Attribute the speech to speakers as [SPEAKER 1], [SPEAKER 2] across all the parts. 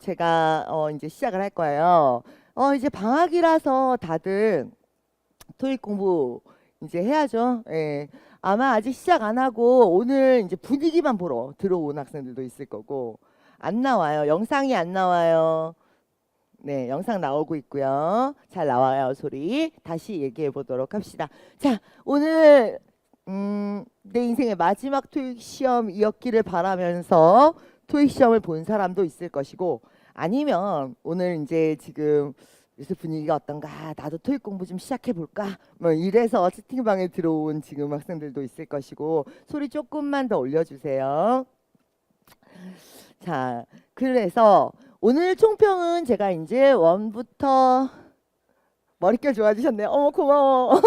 [SPEAKER 1] 제가 이제 시작을 할 거예요. 이제 방학이라서 다들 토익 공부 이제 해야죠. 예. 아마 아직 시작 안 하고 오늘 이제 분위기만 보러 들어온 학생들도 있을 거고 안 나와요. 영상이 안 나와요. 네, 영상 나오고 있고요. 잘 나와요, 소리. 다시 얘기해 보도록 합시다. 자, 오늘 내 인생의 마지막 토익 시험이었기를 바라면서 토익 시험을 본 사람도 있을 것이고 아니면 오늘 이제 지금 요새 분위기가 어떤가 나도 토익 공부 좀 시작해 볼까 뭐 이래서 채팅방에 들어온 지금 학생들도 있을 것이고 소리 조금만 더 올려주세요. 자, 그래서 오늘 총평은 제가 이제 원부터 머릿결 좋아지셨네요. 어머 고마워.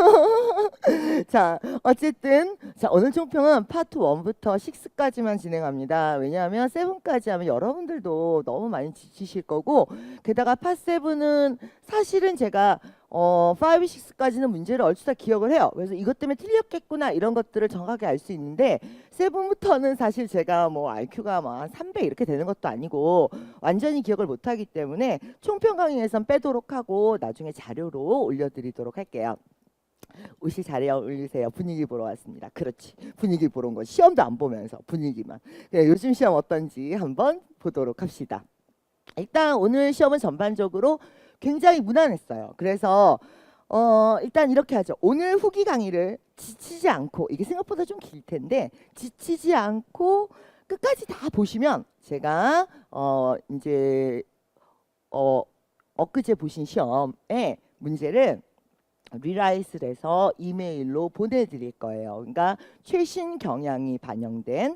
[SPEAKER 1] 자, 어쨌든 자 오늘 총평은 파트 1부터 6까지만 진행합니다. 왜냐하면 7까지 하면 여러분들도 너무 많이 지치실 거고 게다가 파트 7은 사실은 제가 5, 6까지는 문제를 얼추 다 기억을 해요. 그래서 이것 때문에 틀렸겠구나 이런 것들을 정확하게 알 수 있는데 7부터는 사실 제가 뭐 IQ가 뭐 한 300 이렇게 되는 것도 아니고 완전히 기억을 못하기 때문에 총평 강의에선 빼도록 하고 나중에 자료로 올려드리도록 할게요. 옷이 잘 어울리세요. 분위기 보러 왔습니다. 그렇지. 분위기 보러 온 거. 시험도 안 보면서 분위기만. 네, 요즘 시험 어떤지 한번 보도록 합시다. 일단 오늘 시험은 전반적으로 굉장히 무난했어요. 그래서 일단 이렇게 하죠. 오늘 후기 강의를 지치지 않고 이게 생각보다 좀 길 텐데 지치지 않고 끝까지 다 보시면 제가 이제 엊그제 보신 시험의 문제를 리라이트를 해서 이메일로 보내드릴 거예요. 그러니까 최신 경향이 반영된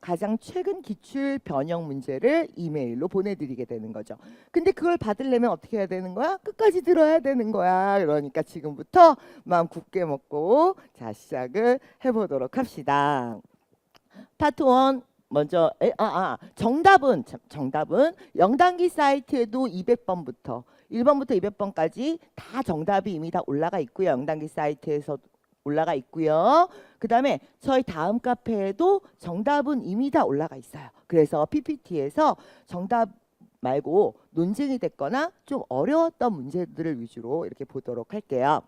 [SPEAKER 1] 가장 최근 기출 변형 문제를 이메일로 보내드리게 되는 거죠. 근데 그걸 받으려면 어떻게 해야 되는 거야? 끝까지 들어야 되는 거야. 그러니까 지금부터 마음 굳게 먹고 자 시작을 해보도록 합시다. 파트 1 먼저 정답은 영단기 사이트에도 200번부터 1번부터 200번까지 다 정답이 이미 다 올라가 있고요. 영단기 사이트에서 올라가 있고요. 그 다음에 저희 다음 카페에도 정답은 이미 다 올라가 있어요. 그래서 PPT에서 정답 말고 논쟁이 됐거나 좀 어려웠던 문제들을 위주로 이렇게 보도록 할게요.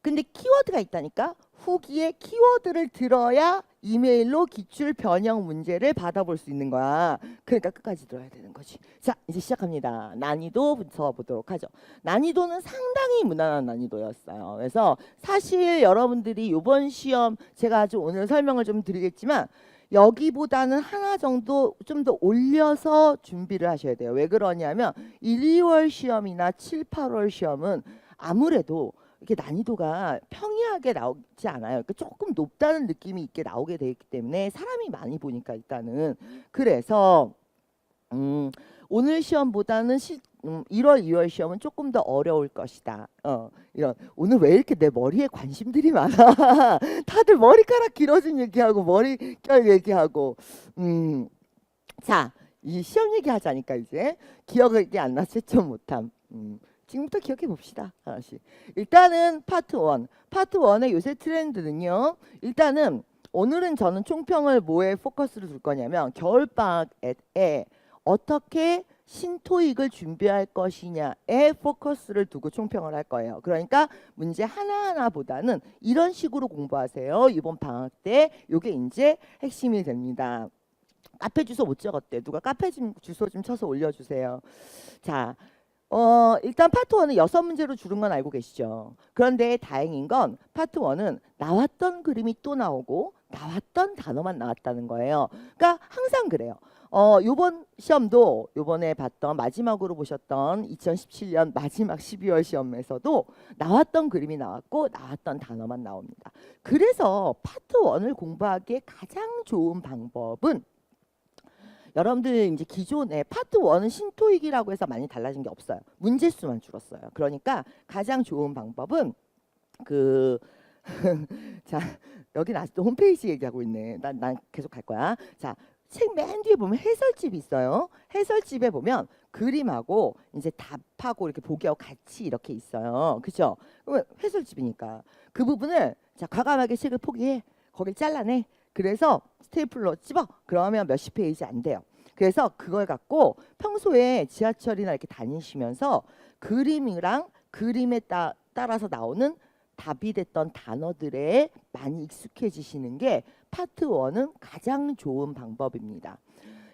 [SPEAKER 1] 근데 키워드가 있다니까 후기에 키워드를 들어야 이메일로 기출 변형 문제를 받아볼 수 있는 거야. 그러니까 끝까지 들어야 되는 거지. 자, 이제 시작합니다. 난이도부터 보도록 하죠. 난이도는 상당히 무난한 난이도였어요. 그래서 사실 여러분들이 이번 시험 제가 아주 오늘 설명을 좀 드리겠지만 여기보다는 하나 정도 좀 더 올려서 준비를 하셔야 돼요. 왜 그러냐면 1, 2월 시험이나 7, 8월 시험은 아무래도 이렇게 난이도가 평이하게 나오지 않아요. 그러니까 조금 높다는 느낌이 있게 나오게 돼 있기 때문에 사람이 많이 보니까 일단은 그래서 오늘 시험보다는 1월, 2월 시험은 조금 더 어려울 것이다. 이런 오늘 왜 이렇게 내 머리에 관심들이 많아? 다들 머리카락 길어진 얘기하고 머리결 얘기하고 자, 이 시험 얘기하자니까 이제 기억이 안 나서 채점 못함. 지금부터 기억해 봅시다. 하나씩. 일단은 파트 1. 파트 1의 요새 트렌드는요. 일단은 오늘은 저는 총평을 뭐에 포커스를 둘 거냐면 겨울방학에 어떻게 신토익을 준비할 것이냐에 포커스를 두고 총평을 할 거예요. 그러니까 문제 하나하나보다는 이런 식으로 공부하세요. 이번 방학 때 이게 이제 핵심이 됩니다. 카페 주소 못 적었대. 누가 카페 주소 좀 쳐서 올려주세요. 자. 일단 파트 1은 6문제로 줄은 건 알고 계시죠? 그런데 다행인 건 파트 1은 나왔던 그림이 또 나오고 나왔던 단어만 나왔다는 거예요. 그러니까 항상 그래요. 요번 시험도 요번에 봤던 마지막으로 보셨던 2017년 마지막 12월 시험에서도 나왔던 그림이 나왔고 나왔던 단어만 나옵니다. 그래서 파트 1을 공부하기에 가장 좋은 방법은 여러분들 이제 기존에 파트 1은 신토익이라고 해서 많이 달라진 게 없어요. 문제 수만 줄었어요. 그러니까 가장 좋은 방법은 자, 여기는 아직도 홈페이지 얘기하고 있네. 난 계속 갈 거야. 자, 책 맨 뒤에 보면 해설집이 있어요. 해설집에 보면 그림하고 이제 답하고 이렇게 보기하고 같이 이렇게 있어요. 그죠? 그러면 해설집이니까 그 부분을 자, 과감하게 책을 포기해. 거길 잘라내. 그래서 스테이플러 집어. 그러면 몇십 페이지 안 돼요. 그래서 그걸 갖고 평소에 지하철이나 이렇게 다니시면서 그림이랑 그림에 따라서 나오는 답이 됐던 단어들에 많이 익숙해지시는 게 파트 1은 가장 좋은 방법입니다.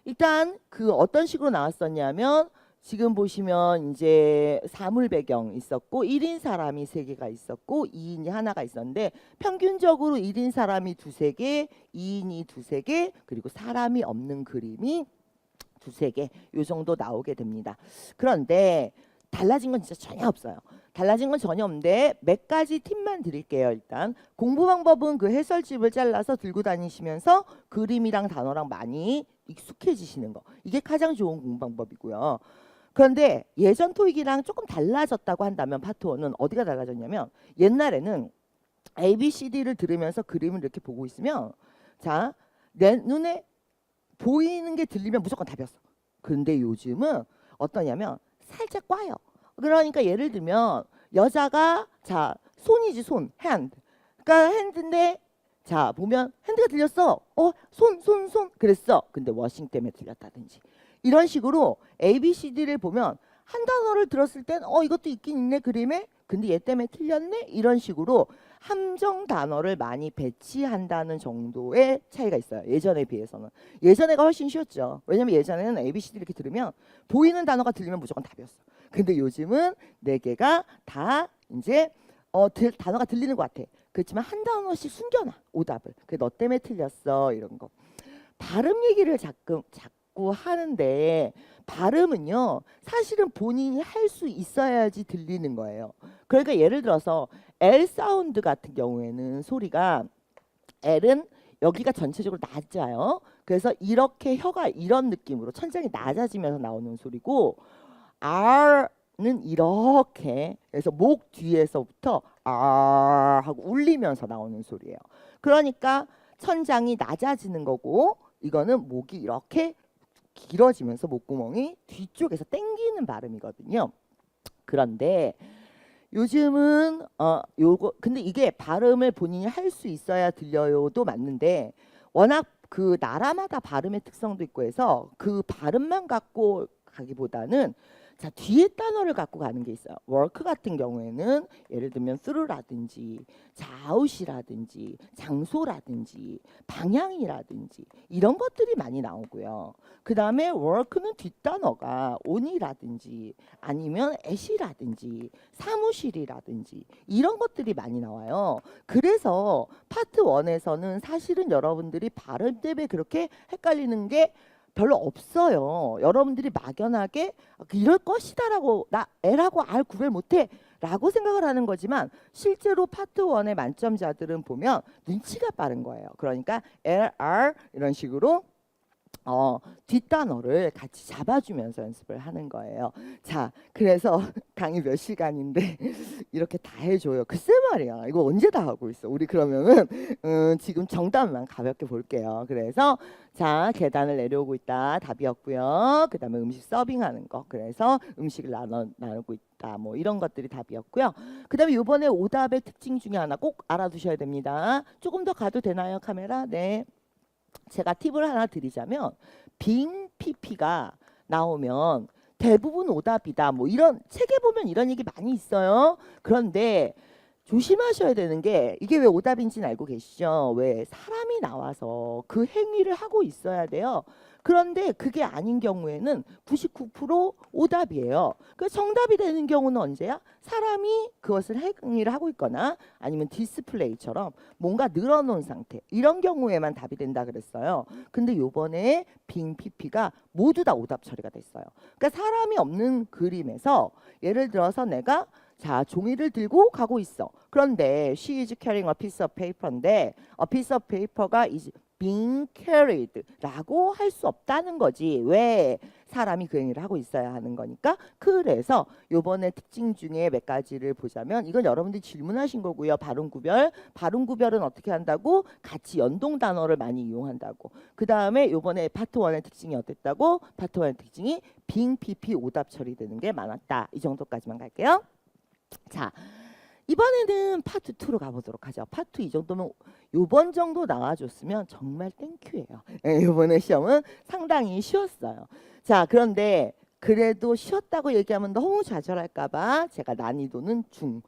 [SPEAKER 1] 일단 그 어떤 식으로 나왔었냐면 지금 보시면 이제 사물 배경 있었고 1인 사람이 3개가 있었고 2인이 하나가 있었는데 평균적으로 1인 사람이 2-3개, 2인이 2-3개, 그리고 사람이 없는 그림이 2-3개 요 정도 나오게 됩니다. 그런데 달라진 건 진짜 전혀 없어요. 달라진 건 전혀 없는데 몇 가지 팁만 드릴게요. 일단 공부 방법은 그 해설집을 잘라서 들고 다니시면서 그림이랑 단어랑 많이 익숙해지시는 거. 이게 가장 좋은 공부 방법이고요. 그런데 예전 토익이랑 조금 달라졌다고 한다면 파트 1은 어디가 달라졌냐면 옛날에는 ABCD를 들으면서 그림을 이렇게 보고 있으면 자, 내 눈에 보이는 게 들리면 무조건 답이었어. 그런데 요즘은 어떠냐면 살짝 꽈요. 그러니까 예를 들면 여자가 자 손이지 손, hand. 그러니까 핸드인데 자 보면 핸드가 들렸어. 손 그랬어. 근데 워싱 때문에 들렸다든지 이런 식으로 ABCD를 보면 한 단어를 들었을 땐 이것도 있긴 있네 그림에. 근데 얘 때문에 틀렸네. 이런 식으로 함정 단어를 많이 배치한다는 정도의 차이가 있어요. 예전에 비해서는. 예전에가 훨씬 쉬웠죠. 왜냐면 예전에는 ABCD 이렇게 들으면 보이는 단어가 들리면 무조건 답이었어. 근데 요즘은 4개가 다 이제 단어가 들리는 것 같아. 그렇지만 한 단어씩 숨겨놔 오답을. 그게 너 때문에 틀렸어 이런 거. 발음 얘기를 자꾸 하는데 발음은요 사실은 본인이 할 수 있어야지 들리는 거예요. 그러니까 예를 들어서 L 사운드 같은 경우에는 소리가 L은 여기가 전체적으로 낮아요. 그래서 이렇게 혀가 이런 느낌으로 천장이 낮아지면서 나오는 소리고 R는 이렇게 그래서 목 뒤에서부터 R 하고 울리면서 나오는 소리예요. 그러니까 천장이 낮아지는 거고 이거는 목이 이렇게 길어지면서 목구멍이 뒤쪽에서 땡기는 발음이거든요. 그런데 요즘은 요거 근데 이게 발음을 본인이 할 수 있어야 들려요도 맞는데 워낙 그 나라마다 발음의 특성도 있고 해서 그 발음만 갖고 가기보다는 자 뒤에 단어를 갖고 가는 게 있어요. work 같은 경우에는 예를 들면 through라든지 out이라든지 장소라든지 방향이라든지 이런 것들이 많이 나오고요. 그 다음에 work는 뒷단어가 on이라든지 아니면 at이라든지 사무실이라든지 이런 것들이 많이 나와요. 그래서 파트 1에서는 사실은 여러분들이 발음 때문에 그렇게 헷갈리는 게 별로 없어요. 여러분들이 막연하게 이럴 것이다라고 나 L하고 R 구별 못해 라고 생각을 하는 거지만 실제로 파트 1의 만점자들은 보면 눈치가 빠른 거예요. 그러니까 L, R 이런 식으로 뒷단어를 같이 잡아주면서 연습을 하는 거예요. 자, 그래서 강의 몇 시간인데 이렇게 다 해줘요. 글쎄 말이야. 이거 언제 다 하고 있어. 우리 그러면은 지금 정답만 가볍게 볼게요. 그래서 자, 계단을 내려오고 있다. 답이었고요. 그 다음에 음식 서빙하는 거. 그래서 음식을 나누고 있다. 뭐 이런 것들이 답이었고요. 그 다음에 이번에 오답의 특징 중에 하나 꼭 알아두셔야 됩니다. 조금 더 가도 되나요, 카메라? 네. 제가 팁을 하나 드리자면 빙 PP가 나오면 대부분 오답이다. 뭐 이런 책에 보면 이런 얘기 많이 있어요. 그런데 조심하셔야 되는 게 이게 왜 오답인지는 알고 계시죠? 왜 사람이 나와서 그 행위를 하고 있어야 돼요. 그런데 그게 아닌 경우에는 99% 오답이에요. 그 정답이 되는 경우는 언제야? 사람이 그것을 행위를 하고 있거나 아니면 디스플레이처럼 뭔가 늘어놓은 상태 이런 경우에만 답이 된다 그랬어요. 근데 요번에 빙 PP가 모두 다 오답 처리가 됐어요. 그러니까 사람이 없는 그림에서 예를 들어서 내가 자 종이를 들고 가고 있어. 그런데 she is carrying a piece of paper인데 a piece of paper가 is being carried 라고 할 수 없다는 거지. 왜? 사람이 그 행위를 하고 있어야 하는 거니까. 그래서 요번에 특징 중에 몇 가지를 보자면 이건 여러분들이 질문하신 거고요. 발음 구별. 발음 구별은 어떻게 한다고? 같이 연동 단어를 많이 이용한다고. 그 다음에 요번에 파트 1의 특징이 어땠다고? 파트 1의 특징이 빙 PP 오답 처리되는 게 많았다. 이 정도까지만 갈게요. 자, 이번에는 파트 2로 가보도록 하죠. 파트 2 정도면 요번 정도 나와줬으면 정말 땡큐예요. 예, 요번에 시험은 상당히 쉬웠어요. 자, 그런데 그래도 쉬웠다고 얘기하면 너무 좌절할까봐 제가 난이도는 중,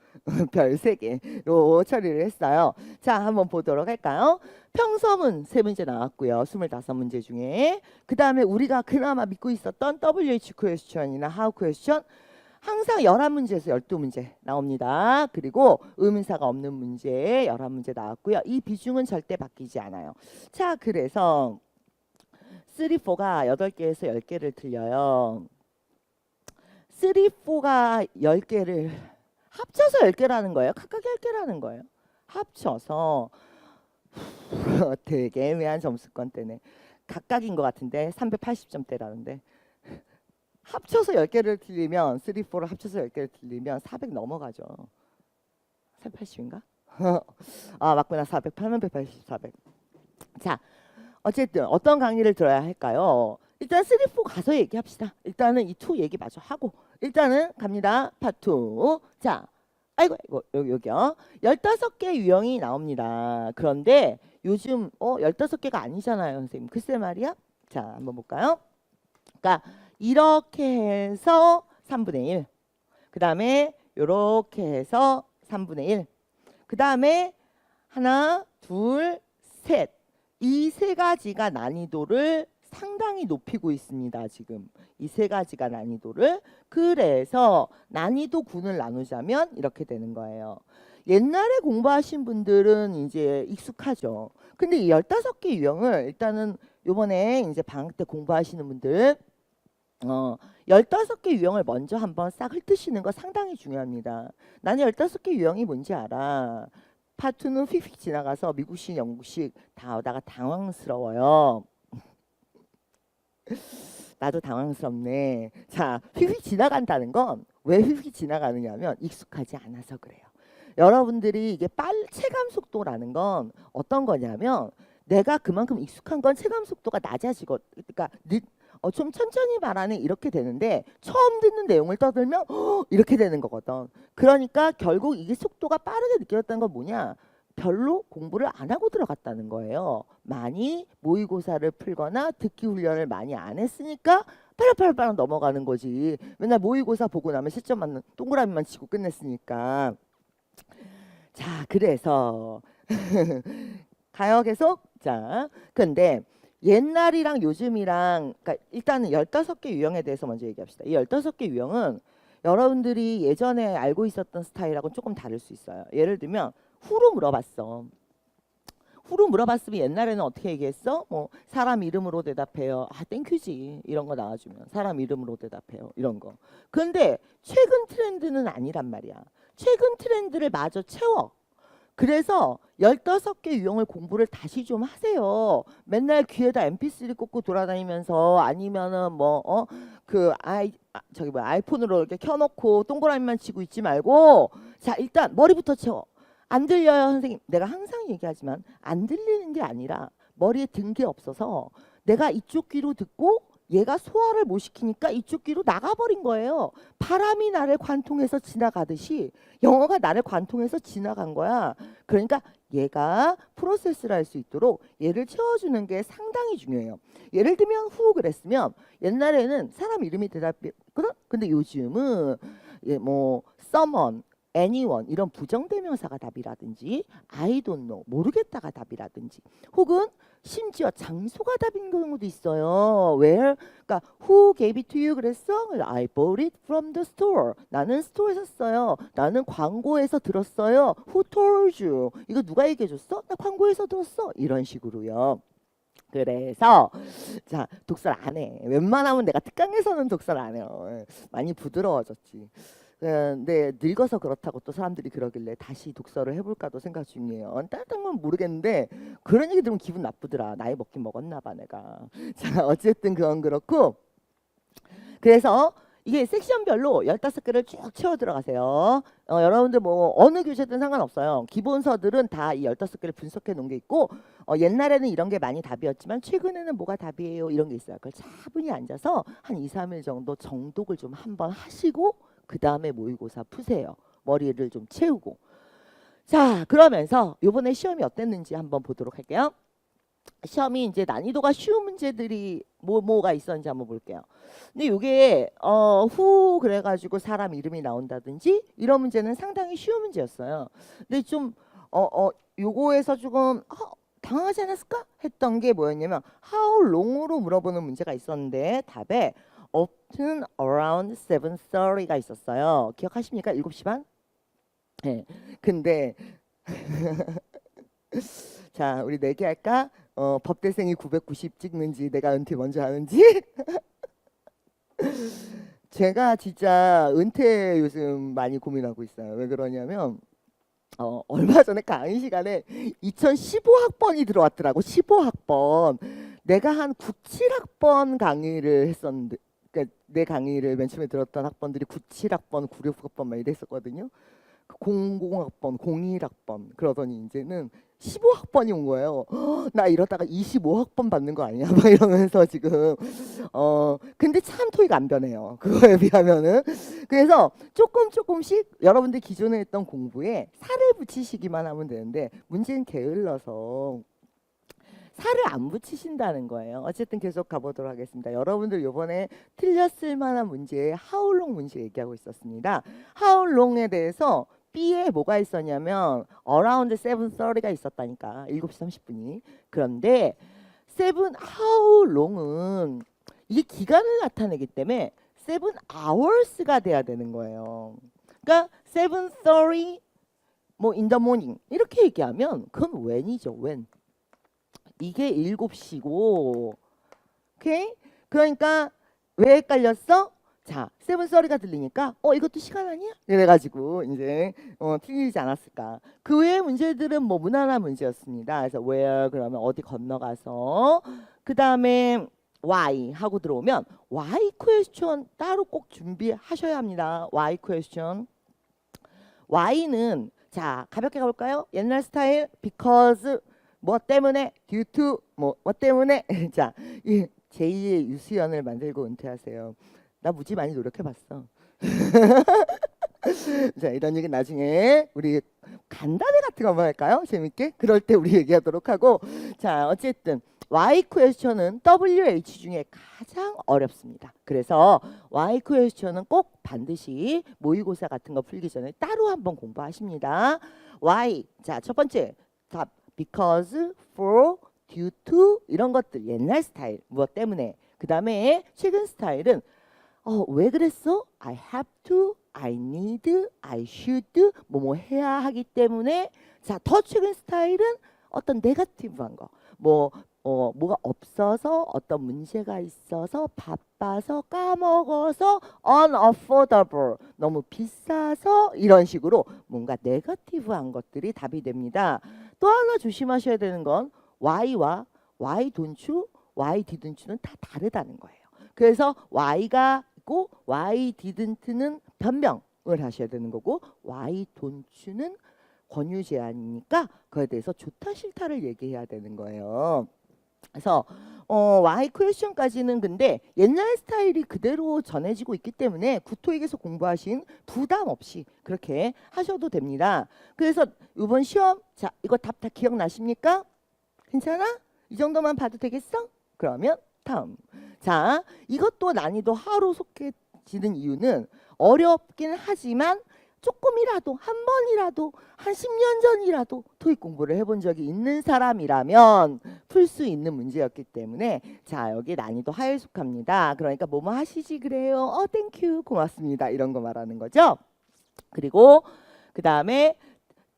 [SPEAKER 1] 별 3개로 처리를 했어요. 자, 한번 보도록 할까요? 평서문 3문제 나왔고요. 25문제 중에. 그 다음에 우리가 그나마 믿고 있었던 WH 퀘스천이나 How 퀘스천 항상 11문제에서 12문제 나옵니다. 그리고 의문사가 없는 문제 11문제 나왔고요. 이 비중은 절대 바뀌지 않아요. 자, 그래서 3, 4가 8개에서 10개를 틀려요. 3, 4가 10개를 합쳐서 10개라는 거예요. 각각 10개라는 거예요. 합쳐서 되게 애매한 점수권대네. 각각인 것 같은데 380점대라는데 합쳐서 10개를 틀리면 3, 4를 합쳐서 10개를 틀리면 400 넘어가죠. 480인가? 아, 맞구나. 400, 8만 180, 400. 자, 어쨌든 어떤 강의를 들어야 할까요? 일단 3, 4 가서 얘기합시다. 일단은 이 2 얘기 마저 하고 일단은 갑니다. 파트 2. 자, 아이고 여기요. 15개 유형이 나옵니다. 그런데 요즘 15개가 아니잖아요, 선생님. 글쎄 말이야. 자, 한번 볼까요? 그러니까 이렇게 해서 3분의 1. 그 다음에 이렇게 해서 3분의 1. 그 다음에 하나, 둘, 셋. 이 3가지가 난이도를 상당히 높이고 있습니다. 지금 이 3가지가 난이도를. 그래서 난이도 군을 나누자면 이렇게 되는 거예요. 옛날에 공부하신 분들은 이제 익숙하죠. 근데 이 15개 유형을 일단은 요번에 이제 방학 때 공부하시는 분들 15개 유형을 먼저 한번 싹 훑으시는 거 상당히 중요합니다. 나는 15개 유형이 뭔지 알아. 파트는 휙휙 지나가서 미국식, 영국식 다 오다가 당황스러워요. 나도 당황스럽네. 자, 휙휙 지나간다는 건 왜 휙휙 지나가느냐면 익숙하지 않아서 그래요. 여러분들이 이게 체감 속도라는 건 어떤 거냐면 내가 그만큼 익숙한 건 체감 속도가 낮아지고 그러니까 좀 천천히 말하네 이렇게 되는데 처음 듣는 내용을 떠들면 이렇게 되는 거거든. 그러니까 결국 이게 속도가 빠르게 느껴졌다는 건 뭐냐? 별로 공부를 안 하고 들어갔다는 거예요. 많이 모의고사를 풀거나 듣기 훈련을 많이 안 했으니까 빠락빠락 넘어가는 거지. 맨날 모의고사 보고 나면 시점 맞는 동그라미만 치고 끝냈으니까. 자, 그래서 가요 계속. 자, 근데 옛날이랑 요즘이랑 그러니까 일단은 15개 유형에 대해서 먼저 얘기합시다. 이 15개 유형은 여러분들이 예전에 알고 있었던 스타일하고는 조금 다를 수 있어요. 예를 들면 후로 물어봤어. 후로 물어봤으면 옛날에는 어떻게 얘기했어? 뭐 사람 이름으로 대답해요. 아, 땡큐지. 이런 거 나와주면 사람 이름으로 대답해요. 이런 거. 근데 최근 트렌드는 아니란 말이야. 최근 트렌드를 마저 채워. 그래서 15개 유형을 공부를 다시 좀 하세요. 맨날 귀에다 MP3 꽂고 돌아다니면서 아니면은 아이폰으로 이렇게 켜놓고 동그라미만 치고 있지 말고 자, 일단 머리부터 채워. 안 들려요, 선생님. 내가 항상 얘기하지만 안 들리는 게 아니라 머리에 든 게 없어서 내가 이쪽 귀로 듣고 얘가 소화를 못 시키니까 이쪽 귀로 나가버린 거예요. 바람이 나를 관통해서 지나가듯이 영어가 나를 관통해서 지나간 거야. 그러니까 얘가 프로세스를 할 수 있도록 얘를 채워주는 게 상당히 중요해요. 예를 들면 후 그랬으면 옛날에는 사람 이름이 대답했거든. 근데 요즘은 someone, anyone 이런 부정대명사가 답이라든지 I don't know 모르겠다가 답이라든지 혹은 심지어 장소가 답인 경우도 있어요. Where? 그러니까 who gave it to you 그랬어? I bought it from the store. 나는 스토어에서 샀어요. 나는 광고에서 들었어요. Who told you? 이거 누가 얘기해 줬어? 나 광고에서 들었어. 이런 식으로요. 그래서 자, 독설 안 해. 웬만하면 내가 특강에서는 독설 안 해요. 많이 부드러워졌지. 근데 늙어서 그렇다고 또 사람들이 그러길래 다시 독서를 해볼까도 생각 중이에요. 다른 건 모르겠는데 그런 얘기 들으면 기분 나쁘더라. 나이 먹긴 먹었나 봐 내가. 자, 어쨌든 그건 그렇고 그래서 이게 섹션별로 15개를 쭉 채워 들어가세요. 여러분들 뭐 어느 교재든 상관없어요. 기본서들은 다 이 15개를 분석해 놓은 게 있고 옛날에는 이런 게 많이 답이었지만 최근에는 뭐가 답이에요 이런 게 있어요. 그걸 차분히 앉아서 한 2, 3일 정도 정독을 좀 한번 하시고 그 다음에 모의고사 푸세요. 머리를 좀 채우고. 자, 그러면서 요번에 시험이 어땠는지 한번 보도록 할게요. 시험이 이제 난이도가 쉬운 문제들이 뭐가 있었는지 한번 볼게요. 근데 요게 후 그래가지고 사람 이름이 나온다든지 이런 문제는 상당히 쉬운 문제였어요. 근데 좀 요거에서 조금 당황하지 않았을까 했던 게 뭐였냐면 how long으로 물어보는 문제가 있었는데 답에 often around 7:30가 있었어요. 기억하십니까? 7시 반? 네. 근데 자, 우리 내기할까? 법대생이 990 찍는지 내가 은퇴 먼저 하는지. 제가 진짜 은퇴 요즘 많이 고민하고 있어요. 왜 그러냐면 얼마 전에 강의 시간에 2015학번이 들어왔더라고. 15학번. 내가 한 97학번 강의를 했었는데, 그러니까 내 강의를 맨 처음에 들었던 학번들이 97학번, 96학번 막 이랬었거든요. 00학번, 01학번 그러더니 이제는 15학번이 온 거예요. 나 이러다가 25학번 받는 거 아니야? 막 이러면서 지금 근데 참 토익 안 변해요. 그거에 비하면은. 그래서 조금씩 여러분들 기존에 했던 공부에 살을 붙이시기만 하면 되는데 문제는 게을러서 살을 안 붙이신다는 거예요. 어쨌든 계속 가보도록 하겠습니다. 여러분들 요번에 틀렸을 만한 문제에 how long 문제 얘기하고 있었습니다. how long에 대해서 B에 뭐가 있었냐면 around 7:30가 있었다니까. 7시 30분이. 그런데 how long은 이게 기간을 나타내기 때문에 7hours가 돼야 되는 거예요. 그러니까 7:30 뭐 in the morning 이렇게 얘기하면 그건 when이죠. when. 이게 7시고 오케이? 그러니까 왜 헷갈렸어? 자, 7:30가 들리니까 이것도 시간 아니야? 이래가지고 이제 틀리지 않았을까. 그 외의 문제들은 뭐 무난한 문제였습니다. 그래서 where 그러면 어디 건너가서 그 다음에 why 하고 들어오면 why question 따로 꼭 준비하셔야 합니다. why question. why는 자 가볍게 가볼까요? 옛날 스타일 because 뭐 때문에 due to 뭐 때문에 자 이 제2의 유수연을 만들고 은퇴하세요. 나 무지 많이 노력해봤어. 자 이런 얘기 나중에 우리 간담회 같은 거 한번 할까요? 재밌게? 그럴 때 우리 얘기하도록 하고 자 어쨌든 Y question은 WH 중에 가장 어렵습니다. 그래서 Y question은 꼭 반드시 모의고사 같은 거 풀기 전에 따로 한번 공부하십니다. Y 자 첫 번째 답 because, for, due to 이런 것들 옛날 스타일 무엇 때문에 그 다음에 최근 스타일은 왜 그랬어? I have to, I need, I should 뭐 해야 하기 때문에 자 더 최근 스타일은 어떤 네거티브한 거 뭐가 없어서 어떤 문제가 있어서 바빠서 까먹어서 unaffordable 너무 비싸서 이런 식으로 뭔가 네거티브한 것들이 답이 됩니다. 또 하나 조심하셔야 되는 건 why와 why don't you, why didn't you는 다 다르다는 거예요. 그래서 why가 있고 why didn't는 변명을 하셔야 되는 거고 why don't you는 권유 제안이니까 그에 대해서 좋다 싫다를 얘기해야 되는 거예요. 그래서 Y 퀘스천까지는 근데 옛날 스타일이 그대로 전해지고 있기 때문에 구토익에서 공부하신 부담 없이 그렇게 하셔도 됩니다. 그래서 이번 시험 자 이거 답 다 기억나십니까? 괜찮아? 이 정도만 봐도 되겠어? 그러면 다음 자 이것도 난이도 하로 속해지는 이유는 어렵긴 하지만 조금이라도 한 번이라도 한 10년 전이라도 토익 공부를 해본 적이 있는 사람이라면 풀 수 있는 문제였기 때문에 자 여기 난이도 하에 속합니다. 그러니까 뭐뭐 하시지 그래요. 땡큐 고맙습니다. 이런 거 말하는 거죠. 그리고 그 다음에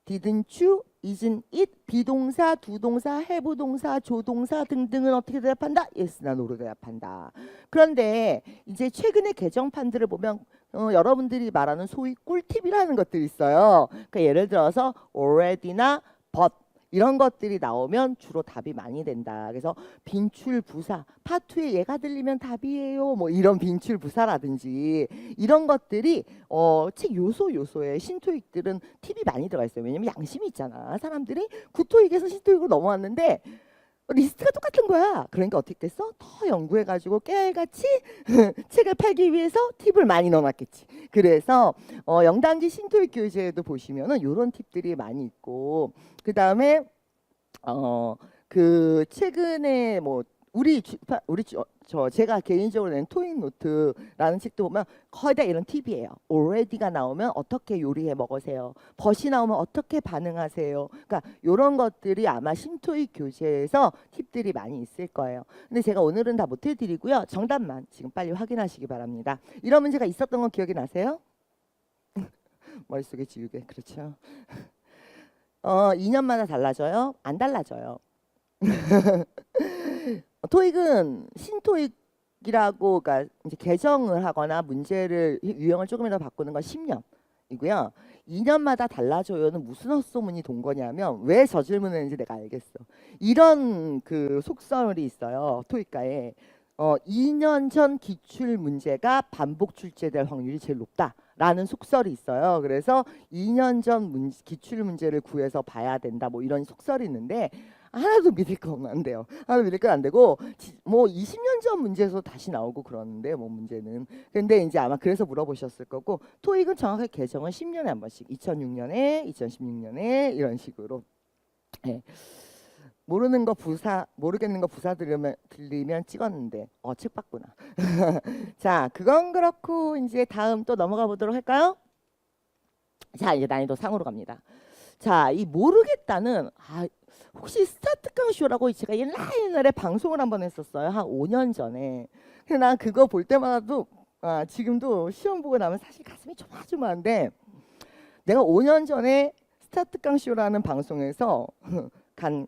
[SPEAKER 1] didn't you, isn't it, 비동사, 두동사, 해부동사, 조동사 등등은 어떻게 대답한다? yes나 no로 대답한다. 그런데 이제 최근의 개정판들을 보면 여러분들이 말하는 소위 꿀팁이라는 것들이 있어요. 그러니까 예를 들어서 already나 but 이런 것들이 나오면 주로 답이 많이 된다. 그래서 빈출부사, 파투에 얘가 들리면 답이에요. 뭐 이런 빈출부사라든지 이런 것들이 책 요소에 신토익들은 팁이 많이 들어가 있어요. 왜냐면 양심이 있잖아. 사람들이 구토익에서 신토익으로 넘어왔는데 리스트가 똑같은 거야. 그러니까 어떻게 됐어? 더 연구해가지고 깨알같이 책을 팔기 위해서 팁을 많이 넣어놨겠지. 그래서 영단기 신토익 교재에도 보시면은 이런 팁들이 많이 있고, 그 다음에 그 최근에 뭐 저 제가 개인적으로 낸 토익 노트라는 책도 보면 거의 다 이런 팁이에요. already가 나오면 어떻게 요리해 먹으세요. 벗이 나오면 어떻게 반응하세요. 그러니까 이런 것들이 아마 신토익 교재에서 팁들이 많이 있을 거예요. 근데 제가 오늘은 다 못 해드리고요. 정답만 지금 빨리 확인하시기 바랍니다. 이런 문제가 있었던 건 기억이 나세요? 머릿속에 지우개. 그렇죠. 2년마다 달라져요? 안 달라져요. 토익은 신토익이라고, 그러니까 이제 개정을 하거나 문제를 유형을 조금이라도 바꾸는 건 10년이고요. 2년마다 달라져요는 무슨 헛소문이 돈 거냐면, 왜 저 질문을 했는지 내가 알겠어. 이런 그 속설이 있어요. 토익가에 2년 전 기출 문제가 반복 출제될 확률이 제일 높다라는 속설이 있어요. 그래서 2년 전 기출 문제를 구해서 봐야 된다. 뭐 이런 속설이 있는데 하나도 믿을 건 안 돼요. 하나도 믿을 건 안 되고 뭐 20년 전 문제에서 다시 나오고 그러는데 뭐 문제는. 근데 이제 아마 그래서 물어보셨을 거고, 토익은 정확하게 개정은 10년에 한 번씩, 2006년에, 2016년에 이런 식으로. 네. 모르는 거 부사, 모르겠는 거 부사 들리면 찍었는데 책 봤구나. 자, 그건 그렇고 이제 다음 또 넘어가 보도록 할까요? 자, 이제 난이도 상으로 갑니다. 자, 이 모르겠다는 혹시 스타트 깡쇼라고 제가 옛날에 방송을 한번 했었어요. 한 5년 전에. 근데 난 그거 볼 때마다도 지금도 시험 보고 나면 사실 가슴이 조마조마한데, 내가 5년 전에 스타트 깡쇼라는 방송에서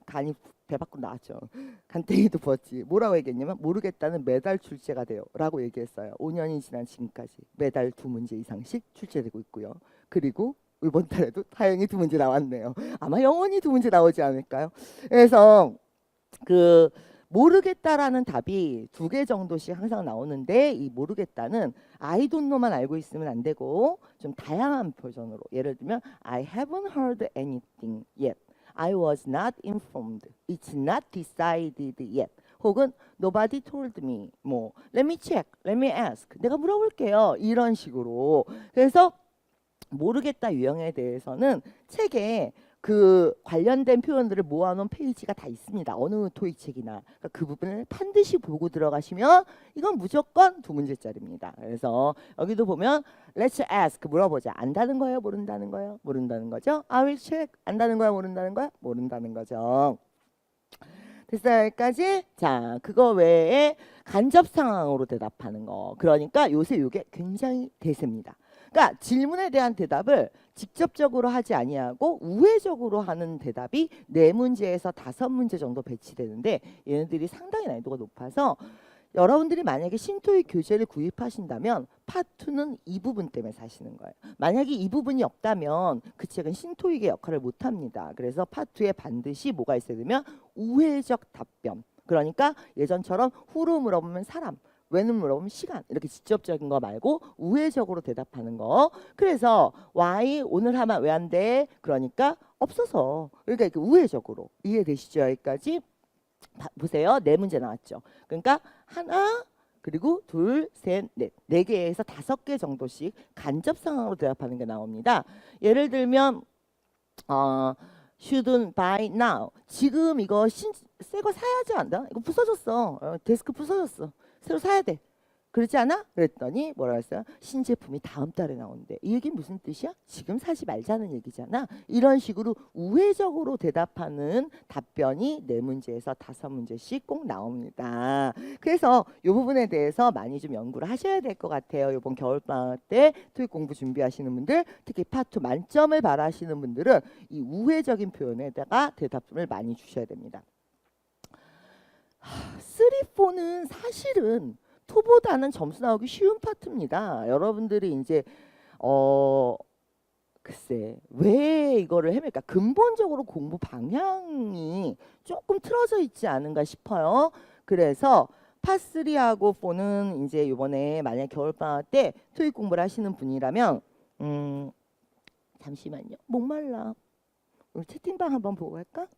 [SPEAKER 1] 간이 배 밖으로 나왔죠. 간땡이도 부었지. 뭐라고 얘기했냐면 모르겠다는 매달 출제가 돼요 라고 얘기했어요. 5년이 지난 지금까지 매달 2문제 이상씩 출제되고 있고요. 그리고 이번 달에도 다행히 2문제 나왔네요. 아마 영원히 2문제 나오지 않을까요? 그래서 그 모르겠다라는 답이 2개 정도씩 항상 나오는데, 이 모르겠다는 I don't know만 알고 있으면 안 되고 좀 다양한 버전으로, 예를 들면 I haven't heard anything yet, I was not informed, it's not decided yet, 혹은 nobody told me, 뭐 let me check, let me ask, 내가 물어볼게요, 이런 식으로. 그래서 모르겠다 유형에 대해서는 책에 그 관련된 표현들을 모아놓은 페이지가 다 있습니다. 어느 토익 책이나. 그러니까 그 부분을 반드시 보고 들어가시면 이건 무조건 2문제짜리입니다. 그래서 여기도 보면 Let's ask, 물어보자. 안다는 거예요? 모른다는 거예요? 모른다는 거죠. I will check. 안다는 거야? 모른다는 거야? 모른다는 거죠. 됐어요? 여기까지? 자, 그거 외에 간접 상황으로 대답하는 거. 그러니까 요새 이게 굉장히 대세입니다. 그러니까 질문에 대한 대답을 직접적으로 하지 아니하고 우회적으로 하는 대답이 4문제에서 5문제 정도 배치되는데, 얘네들이 상당히 난이도가 높아서 여러분들이 만약에 신토익 교재를 구입하신다면 파2는 이 부분 때문에 사시는 거예요. 만약에 이 부분이 없다면 그 책은 신토익의 역할을 못합니다. 그래서 파2에 반드시 뭐가 있어야 되면 우회적 답변. 그러니까 예전처럼 후로 물어보면 사람, 왜는 물어보면 시간, 이렇게 직접적인 거 말고 우회적으로 대답하는 거. 그래서 why 오늘 하면 왜 안 돼? 그러니까 없어서. 그러니까 이렇게 우회적으로. 이해되시죠? 여기까지? 보세요. 4문제 나왔죠. 그러니까 하나, 그리고 둘, 셋, 넷. 4개에서 5개 정도씩 간접 상황으로 대답하는 게 나옵니다. 예를 들면 shouldn't buy now. 지금 이거 새 거 사야지 않나? 이거 부서졌어. 데스크 부서졌어. 새로 사야 돼. 그렇지 않아? 그랬더니 뭐라 했어요? 신제품이 다음 달에 나오는데. 이 얘기는 무슨 뜻이야? 지금 사지 말자는 얘기잖아. 이런 식으로 우회적으로 대답하는 답변이 4문제에서 5문제씩 꼭 나옵니다. 그래서 이 부분에 대해서 많이 좀 연구를 하셔야 될 것 같아요. 이번 겨울방학 때 토익 공부 준비하시는 분들, 특히 파2 만점을 바라시는 분들은 이 우회적인 표현에다가 대답을 많이 주셔야 됩니다. 3, 4는 사실은 토보다는 점수 나오기 쉬운 파트입니다. 여러분들이 이제 글쎄 왜 이거를 헤맬까? 근본적으로 공부 방향이 조금 틀어져 있지 않은가 싶어요. 그래서 파3하고 4는 이제 이번에 만약 겨울방학 때 토익 공부를 하시는 분이라면 잠시만요. 목말라. 우리 채팅방 한번 보고 갈까?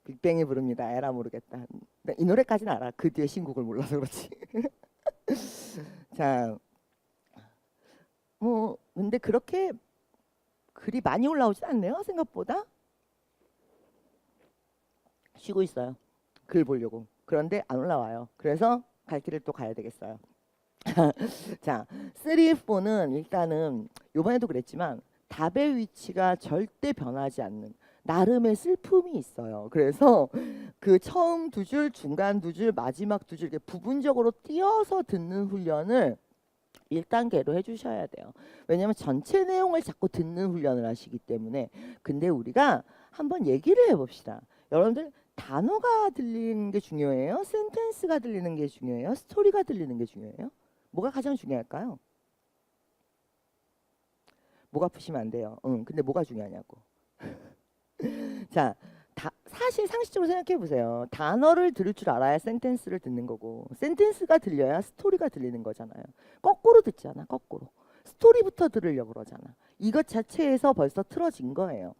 [SPEAKER 1] 빅뱅이 부릅니다. 에라 모르겠다. 이 노래까지는 알아. 그 뒤에 신곡을 몰라서 그렇지. 자, 뭐 근데 그렇게 글이 많이 올라오진 않네요. 생각보다. 쉬고 있어요. 글 보려고. 그런데 안 올라와요. 그래서 갈 길을 또 가야 되겠어요. 자, 3, 4는 일단은 요번에도 그랬지만 답의 위치가 절대 변하지 않는 나름의 슬픔이 있어요. 그래서 그 처음 두 줄, 중간 두 줄, 마지막 두 줄 이렇게 부분적으로 띄어서 듣는 훈련을 1단계로 해주셔야 돼요. 왜냐하면 전체 내용을 자꾸 듣는 훈련을 하시기 때문에. 근데 우리가 한번 얘기를 해봅시다. 여러분들 단어가 들리는 게 중요해요? 센텐스가 들리는 게 중요해요? 스토리가 들리는 게 중요해요? 뭐가 가장 중요할까요? 목 아프시면 안 돼요. 근데 뭐가 중요하냐고. 자, 사실 상식적으로 생각해 보세요. 단어를 들을 줄 알아야 센텐스를 듣는 거고, 센텐스가 들려야 스토리가 들리는 거잖아요. 거꾸로 듣잖아, 거꾸로. 스토리부터 들으려고 그러잖아. 이것 자체에서 벌써 틀어진 거예요.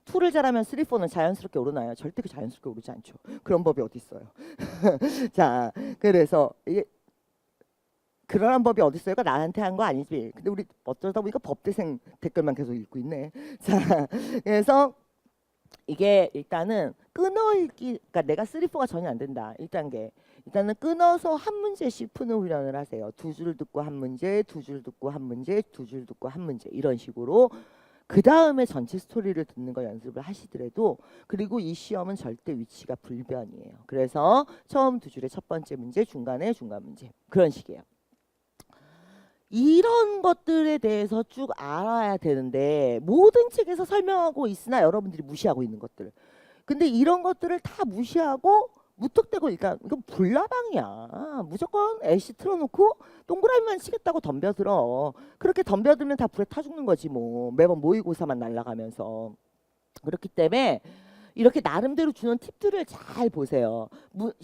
[SPEAKER 1] 2를 잘하면 3, 4는 자연스럽게 오르나요? 절대 자연스럽게 오르지 않죠. 그런 법이 어디 있어요. 자, 그래서 이게 그러한 법이 어디 있어요가 나한테 한 거 아니지. 근데 우리 어쩌다 보니까 법대생 댓글만 계속 읽고 있네. 자, 그래서 이게 일단은 끊어읽기, 그러니까 내가 3, 4가 전혀 안 된다. 1단계. 일단은 끊어서 한 문제씩 푸는 훈련을 하세요. 두 줄 듣고 한 문제, 두 줄 듣고 한 문제, 두 줄 듣고 한 문제, 이런 식으로. 그 다음에 전체 스토리를 듣는 거 연습을 하시더라도, 그리고 이 시험은 절대 위치가 불변이에요. 그래서 처음 두 줄의 첫 번째 문제, 중간에 중간 문제, 그런 식이에요. 이런 것들에 대해서 쭉 알아야 되는데 모든 책에서 설명하고 있으나 여러분들이 무시하고 있는 것들. 근데 이런 것들을 다 무시하고 무턱대고, 그러니까 이건 불나방이야. 무조건 애쉬 틀어놓고 동그라미만 치겠다고 덤벼들어. 그렇게 덤벼들면 다 불에 타 죽는 거지 뭐. 매번 모의고사만 날아가면서. 그렇기 때문에 이렇게 나름대로 주는 팁들을 잘 보세요.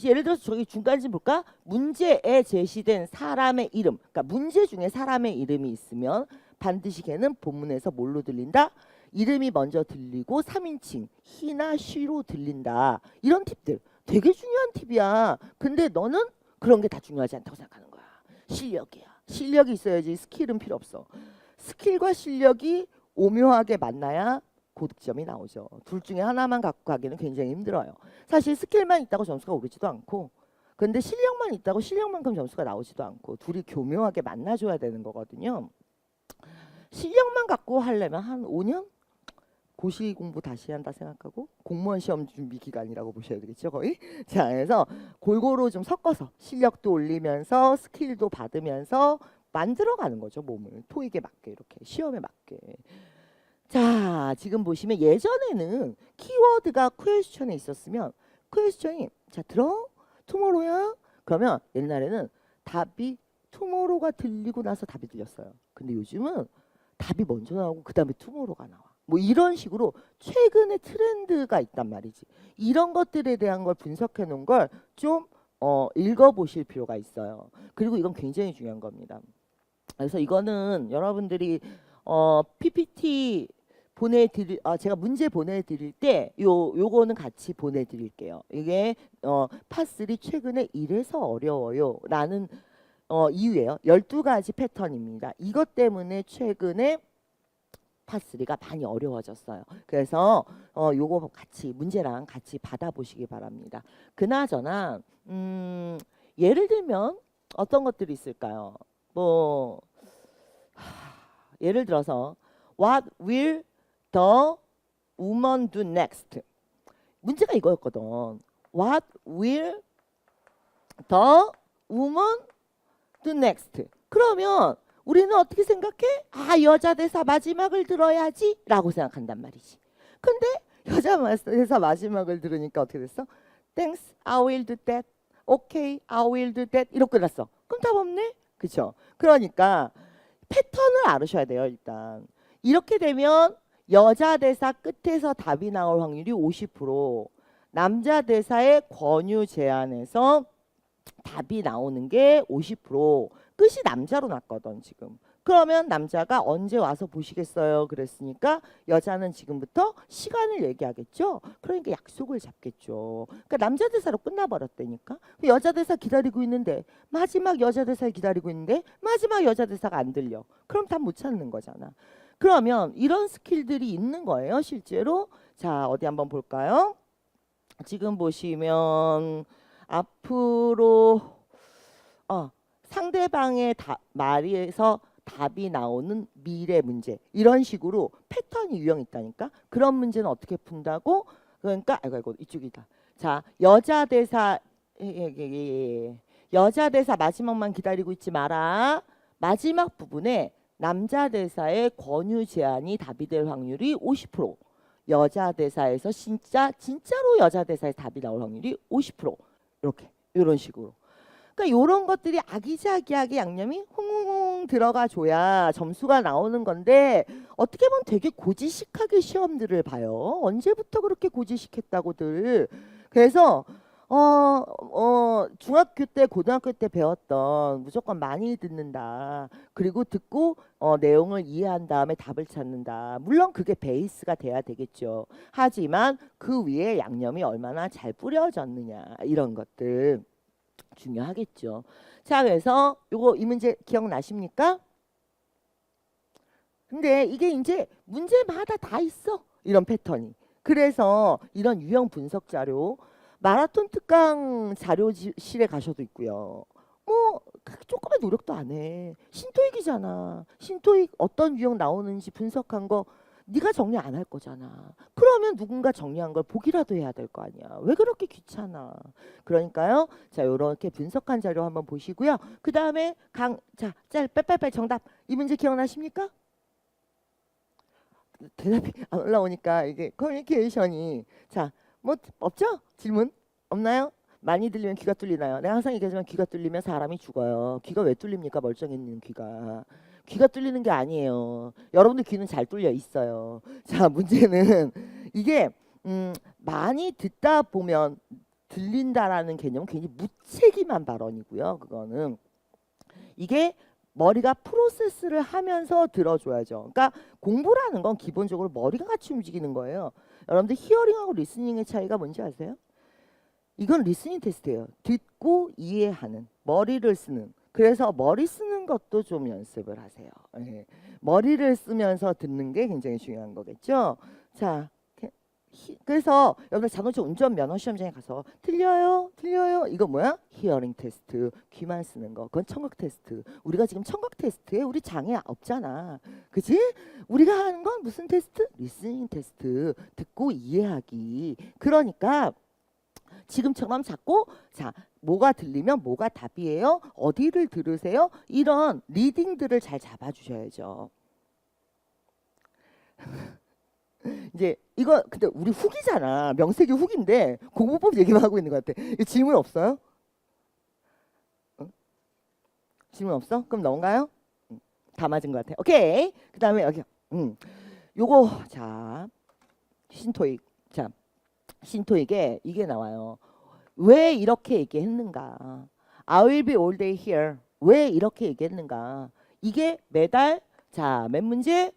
[SPEAKER 1] 예를 들어서 저기 중간 좀 볼까? 문제에 제시된 사람의 이름. 그러니까 문제 중에 사람의 이름이 있으면 반드시 걔는 본문에서 뭘로 들린다? 이름이 먼저 들리고 3인칭 he나 she로 들린다. 이런 팁들 되게 중요한 팁이야. 근데 너는 그런 게 다 중요하지 않다고 생각하는 거야. 실력이야. 실력이 있어야지. 스킬은 필요 없어. 스킬과 실력이 오묘하게 만나야 고득점이 나오죠. 둘 중에 하나만 갖고 가기는 굉장히 힘들어요. 사실 스킬만 있다고 점수가 오르지도 않고, 근데 실력만 있다고 실력만큼 점수가 나오지도 않고, 둘이 교묘하게 만나줘야 되는 거거든요. 실력만 갖고 하려면 한 5년? 고시 공부 다시 한다 생각하고 공무원 시험 준비 기간이라고 보셔야 되겠죠, 거의. 자, 그래서 골고루 좀 섞어서 실력도 올리면서 스킬도 받으면서 만들어가는 거죠, 몸을. 토익에 맞게, 이렇게 시험에 맞게. 자, 지금 보시면 예전에는 키워드가 퀘스천에 있었으면 퀘스천이 자 들어? 투모로우야? 그러면 옛날에는 답이 투모로우가 들리고 나서 답이 들렸어요. 근데 요즘은 답이 먼저 나오고 그 다음에 투모로우가 나와. 뭐 이런 식으로 최근에 트렌드가 있단 말이지. 이런 것들에 대한 걸 분석해 놓은 걸 좀 읽어보실 필요가 있어요. 그리고 이건 굉장히 중요한 겁니다. 그래서 이거는 여러분들이 PPT 보내드릴, 제가 문제 보내드릴 때 요거는 같이 보내드릴게요. 이게 파3 최근에 이래서 어려워요 라는 이유예요. 12가지 패턴입니다. 이것 때문에 최근에 파3가 많이 어려워졌어요. 그래서 요거 같이 문제랑 같이 받아보시기 바랍니다. 그나저나 예를 들면 어떤 것들이 있을까요? 뭐 예를 들어서 What will the woman do next? 문제가 이거였거든. What will the woman do next? 그러면 우리는 어떻게 생각해? 여자 대사 마지막을 들어야지 라고 생각한단 말이지. 근데 여자 대사 마지막을 들으니까 어떻게 됐어? Thanks, I will do that. Okay, I will do that. 이렇게 끝났어. 그럼 답 없네? 그쵸? 그러니까 패턴을 알으셔야 돼요. 일단 이렇게 되면 여자 대사 끝에서 답이 나올 확률이 50%, 남자 대사의 권유 제안에서 답이 나오는 게 50%. 끝이 남자로 났거든 지금. 그러면 남자가 언제 와서 보시겠어요? 그랬으니까 여자는 지금부터 시간을 얘기하겠죠. 그러니까 약속을 잡겠죠. 그러니까 남자 대사로 끝나버렸다니까. 여자 대사 기다리고 있는데 마지막 여자 대사를 기다리고 있는데 마지막 여자 대사가 안 들려. 그럼 답 못 찾는 거잖아. 그러면 이런 스킬들이 있는 거예요, 실제로. 자, 어디 한번 볼까요? 지금 보시면 앞으로 상대방의 말에서 답이 나오는 미래 문제 이런 식으로 패턴이 유형 있다니까. 그런 문제는 어떻게 푼다고? 그러니까 아이고 이쪽이다. 자, 여자 대사 여자 대사 마지막만 기다리고 있지 마라. 마지막 부분에 남자 대사의 권유 제안이 답이 될 확률이 50%. 여자 대사에서 진짜로 여자 대사의 답이 나올 확률이 50%. 이렇게 이런 식으로. 그러니까 이런 것들이 아기자기하게 양념이 홍홍 들어가 줘야 점수가 나오는 건데 어떻게 보면 되게 고지식하게 시험들을 봐요. 언제부터 그렇게 고지식했다고들. 그래서 중학교 때 고등학교 때 배웠던 무조건 많이 듣는다. 그리고 듣고 내용을 이해한 다음에 답을 찾는다. 물론 그게 베이스가 돼야 되겠죠. 하지만 그 위에 양념이 얼마나 잘 뿌려졌느냐 이런 것들 중요하겠죠. 자, 그래서 이 문제 기억나십니까? 근데 이게 이제 문제마다 다 있어. 이런 패턴이. 그래서 이런 유형 분석 자료 마라톤 특강 자료실에 가셔도 있고요. 뭐 조금의 노력도 안 해. 신토익이잖아. 신토익 어떤 유형 나오는지 분석한 거 네가 정리 안 할 거잖아. 그러면 누군가 정리한 걸 보기라도 해야 될 거 아니야. 왜 그렇게 귀찮아. 그러니까요. 자, 요렇게 분석한 자료 한번 보시고요. 그 다음에 빨빨 정답. 이 문제 기억나십니까? 대답이 안 올라오니까 이게 커뮤니케이션이. 자, 뭐 없죠? 질문 없나요? 많이 들리면 귀가 뚫리나요? 내가 항상 얘기하지만 귀가 뚫리면 사람이 죽어요. 귀가 왜 뚫립니까? 멀쩡해 있는 귀가. 귀가 뚫리는 게 아니에요. 여러분들 귀는 잘 뚫려 있어요. 자, 문제는 이게 많이 듣다 보면 들린다라는 개념은 굉장히 무책임한 발언이고요. 그거는 이게 머리가 프로세스를 하면서 들어줘야죠. 그러니까 공부라는 건 기본적으로 머리가 같이 움직이는 거예요. 여러분들 히어링하고 리스닝의 차이가 뭔지 아세요? 이건 리스닝 테스트예요. 듣고 이해하는, 머리를 쓰는. 그래서 머리 쓰는 것도 좀 연습을 하세요. 네. 머리를 쓰면서 듣는 게 굉장히 중요한 거겠죠. 자, 그래서 여러분들 자동차 운전 면허 시험장에 가서 틀려요? 이거 뭐야? 히어링 테스트. 귀만 쓰는 거. 그건 청각 테스트. 우리가 지금 청각 테스트에 우리 장애 없잖아. 그치? 우리가 하는 건 무슨 테스트? 리스닝 테스트. 듣고 이해하기. 그러니까 지금처럼 자꾸 뭐가 들리면 뭐가 답이에요? 어디를 들으세요? 이런 리딩들을 잘 잡아주셔야죠. 이제 이거 근데 우리 후기잖아. 명색이 후기인데 공부법 얘기만 하고 있는 것 같아. 질문 없어요? 응? 질문 없어? 그럼 넘어가요? 다 맞은 것 같아. 오케이. 그 다음에 여기 요거 자 신토익. 자, 신토익에 이게 나와요. 왜 이렇게 얘기했는가? I will be all day here. 왜 이렇게 얘기했는가? 이게 매달 몇 문제?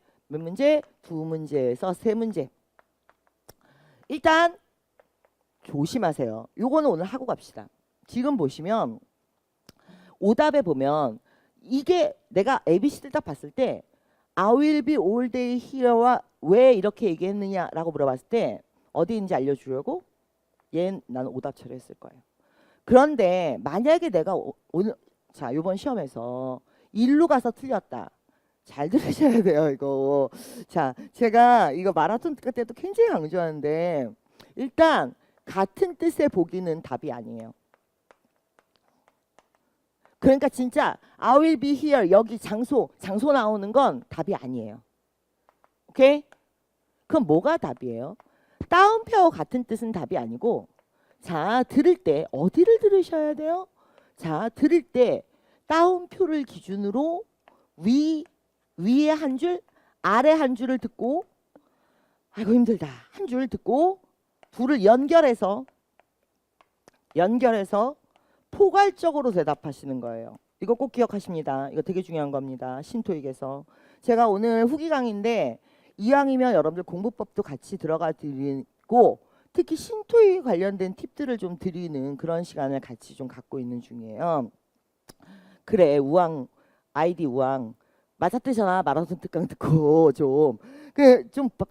[SPEAKER 1] 두 문제에서 세 문제. 일단 조심하세요. 요거는 오늘 하고 갑시다. 지금 보시면 오답에 보면 이게 내가 ABC를 딱 봤을 때 I will be all day here와 왜 이렇게 얘기했느냐라고 물어봤을 때 어디인지 알려주려고 나는 오답 처리했을 거예요. 그런데 만약에 내가 오늘 이번 시험에서 일로 가서 틀렸다. 잘 들으셔야 돼요, 이거. 자, 제가 이거 마라톤 특강 때도 굉장히 강조하는데 일단 같은 뜻의 보기는 답이 아니에요. 그러니까 진짜 I will be here 여기 장소 나오는 건 답이 아니에요. 오케이? 그럼 뭐가 답이에요? 따옴표와 같은 뜻은 답이 아니고 자, 들을 때 어디를 들으셔야 돼요? 자, 들을 때 따옴표를 기준으로 위에 한 줄, 아래 한 줄을 듣고 아이고 힘들다. 한 줄 듣고 둘을 연결해서 포괄적으로 대답하시는 거예요. 이거 꼭 기억하십니다. 이거 되게 중요한 겁니다. 신토익에서. 제가 오늘 후기 강의인데 이왕이면 여러분들 공부법도 같이 들어가 드리고 특히 신토익 관련된 팁들을 좀 드리는 그런 시간을 같이 좀 갖고 있는 중이에요. 그래, 우왕, 아이디 우왕. 맞았대잖아. 마라톤 특강 듣고 좀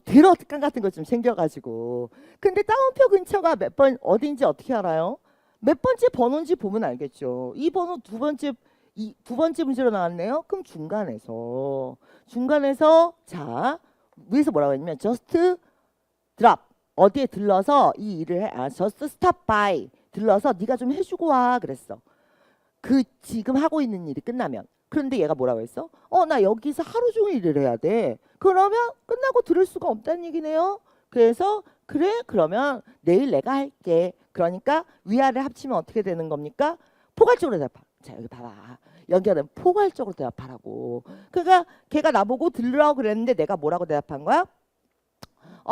[SPEAKER 1] 들어 특강 같은 거 좀 챙겨가지고. 근데 따옴표 근처가 몇 번 어딘지 어떻게 알아요? 몇 번째 번호인지 보면 알겠죠. 이 번호 두 번째 문제로 나왔네요. 그럼 중간에서 자 위에서 뭐라고 했냐면 just drop 어디에 들러서 이 일을 해. just stop by 들러서 네가 좀 해주고 와 그랬어. 그 지금 하고 있는 일이 끝나면. 그런데 얘가 뭐라고 했어? 나 여기서 하루 종일 일을 해야 돼. 그러면 끝나고 들을 수가 없다는 얘기네요. 그래서 그래 그러면 내일 내가 할게. 그러니까 위아래 합치면 어떻게 되는 겁니까? 포괄적으로 대답하. 자 여기 봐봐. 연결은 포괄적으로 대답하라고. 그러니까 걔가 나보고 들으라고 그랬는데 내가 뭐라고 대답한 거야?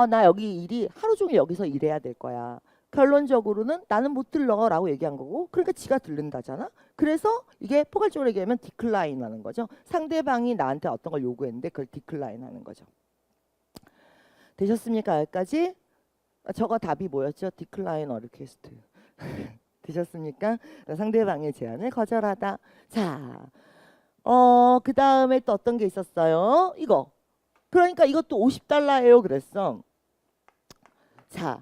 [SPEAKER 1] 나 여기 일이 하루 종일 여기서 일해야 될 거야. 결론적으로는 나는 못 들러라고 얘기한 거고 그러니까 지가 들른다잖아. 그래서 이게 포괄적으로 얘기하면 디클라인 하는 거죠. 상대방이 나한테 어떤 걸 요구했는데 그걸 디클라인 하는 거죠. 되셨습니까? 여기까지? 저거 답이 뭐였죠? 디클라인 어리퀘스트. 되셨습니까? 상대방의 제안을 거절하다. 자, 그 다음에 또 어떤 게 있었어요? 이거. 그러니까 이것도 $50예요. 그랬어. 자,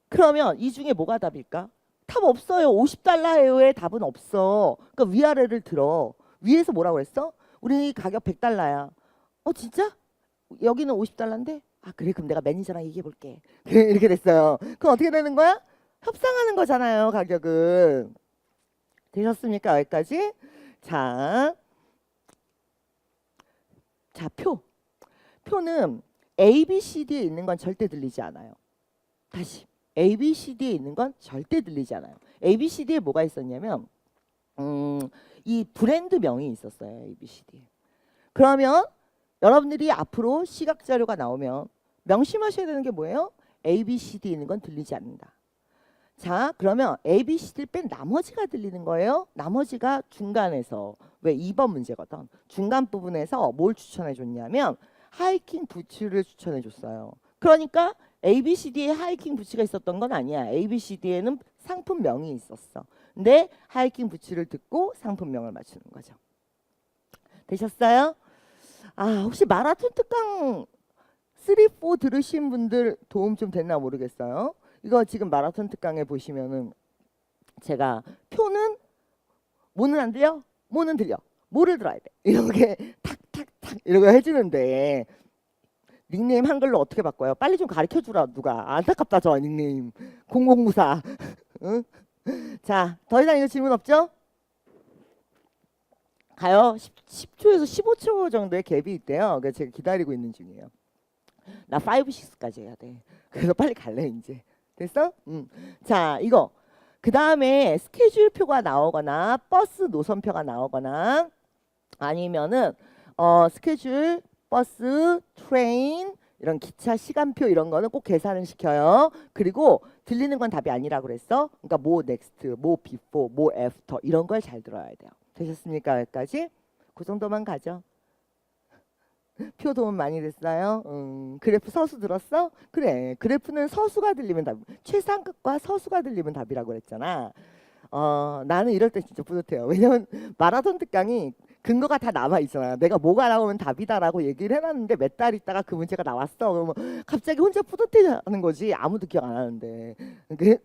[SPEAKER 1] 그러면 이 중에 뭐가 답일까? 답 없어요. $50예요의 답은 없어. 그러니까 위아래를 들어. 위에서 뭐라고 했어? 우리 가격 $100야. 진짜? 여기는 $50인데? 그래 그럼 내가 매니저랑 얘기해 볼게. 이렇게 됐어요. 그럼 어떻게 되는 거야? 협상하는 거잖아요. 가격은. 되셨습니까? 여기까지? 자, 표는 A, B, C, D에 있는 건 절대 들리지 않아요. 다시 A, B, C, D에 있는 건 절대 들리지 않아요. A, B, C, D에 뭐가 있었냐면 이 브랜드명이 있었어요. A, B, C, D에. 그러면 여러분들이 앞으로 시각 자료가 나오면 명심하셔야 되는 게 뭐예요? A, B, C, D 있는 건 들리지 않는다. 자, 그러면 A, B, C, D를 뺀 나머지가 들리는 거예요. 나머지가 중간에서 왜 2번 문제거든. 중간 부분에서 뭘 추천해 줬냐면 하이킹 부츠를 추천해 줬어요. 그러니까 A, B, C, D에 하이킹 부츠가 있었던 건 아니야. A, B, C, D에는 상품명이 있었어. 근데 하이킹 부츠를 듣고 상품명을 맞추는 거죠. 되셨어요? 혹시 마라톤 특강 3, 4 들으신 분들 도움 좀 됐나 모르겠어요. 이거 지금 마라톤 특강에 보시면은 제가 표는 뭐는 안 들려? 뭐는 들려? 뭐를 들어야 돼? 이렇게 탁탁탁 이러고 해주는데 닉네임 한글로 어떻게 바꿔요? 빨리 좀 가르쳐주라 누가. 안타깝다 저 닉네임. 공공무사. 응? 자, 더 이상 이거 질문 없죠? 가요. 10초에서 15초 정도의 갭이 있대요. 그래서 제가 기다리고 있는 중이에요. 나 5, 6까지 해야 돼. 그래서 빨리 갈래 이제. 됐어? 자, 이거. 그 다음에 스케줄표가 나오거나 버스 노선표가 나오거나 아니면은 스케줄, 버스, 트레인 이런 기차 시간표 이런 거는 꼭 계산을 시켜요. 그리고 들리는 건 답이 아니라고 그랬어. 그러니까 뭐 넥스트, 뭐 비포, 뭐 애프터 이런 걸 잘 들어야 돼요. 되셨습니까? 여기까지? 그 정도만 가죠. 표 도움 많이 됐어요? 그래프 서수 들었어? 그래, 그래프는 서수가 들리면 답. 최상급과 서수가 들리면 답이라고 그랬잖아. 나는 이럴 때 진짜 뿌듯해요. 왜냐면 마라톤 특강이 근거가 다 남아 있잖아. 내가 뭐가 나오면 답이다라고 얘기를 해놨는데 몇 달 있다가 그 문제가 나왔어. 그러면 갑자기 혼자 뿌듯해하는 거지. 아무도 기억 안 하는데.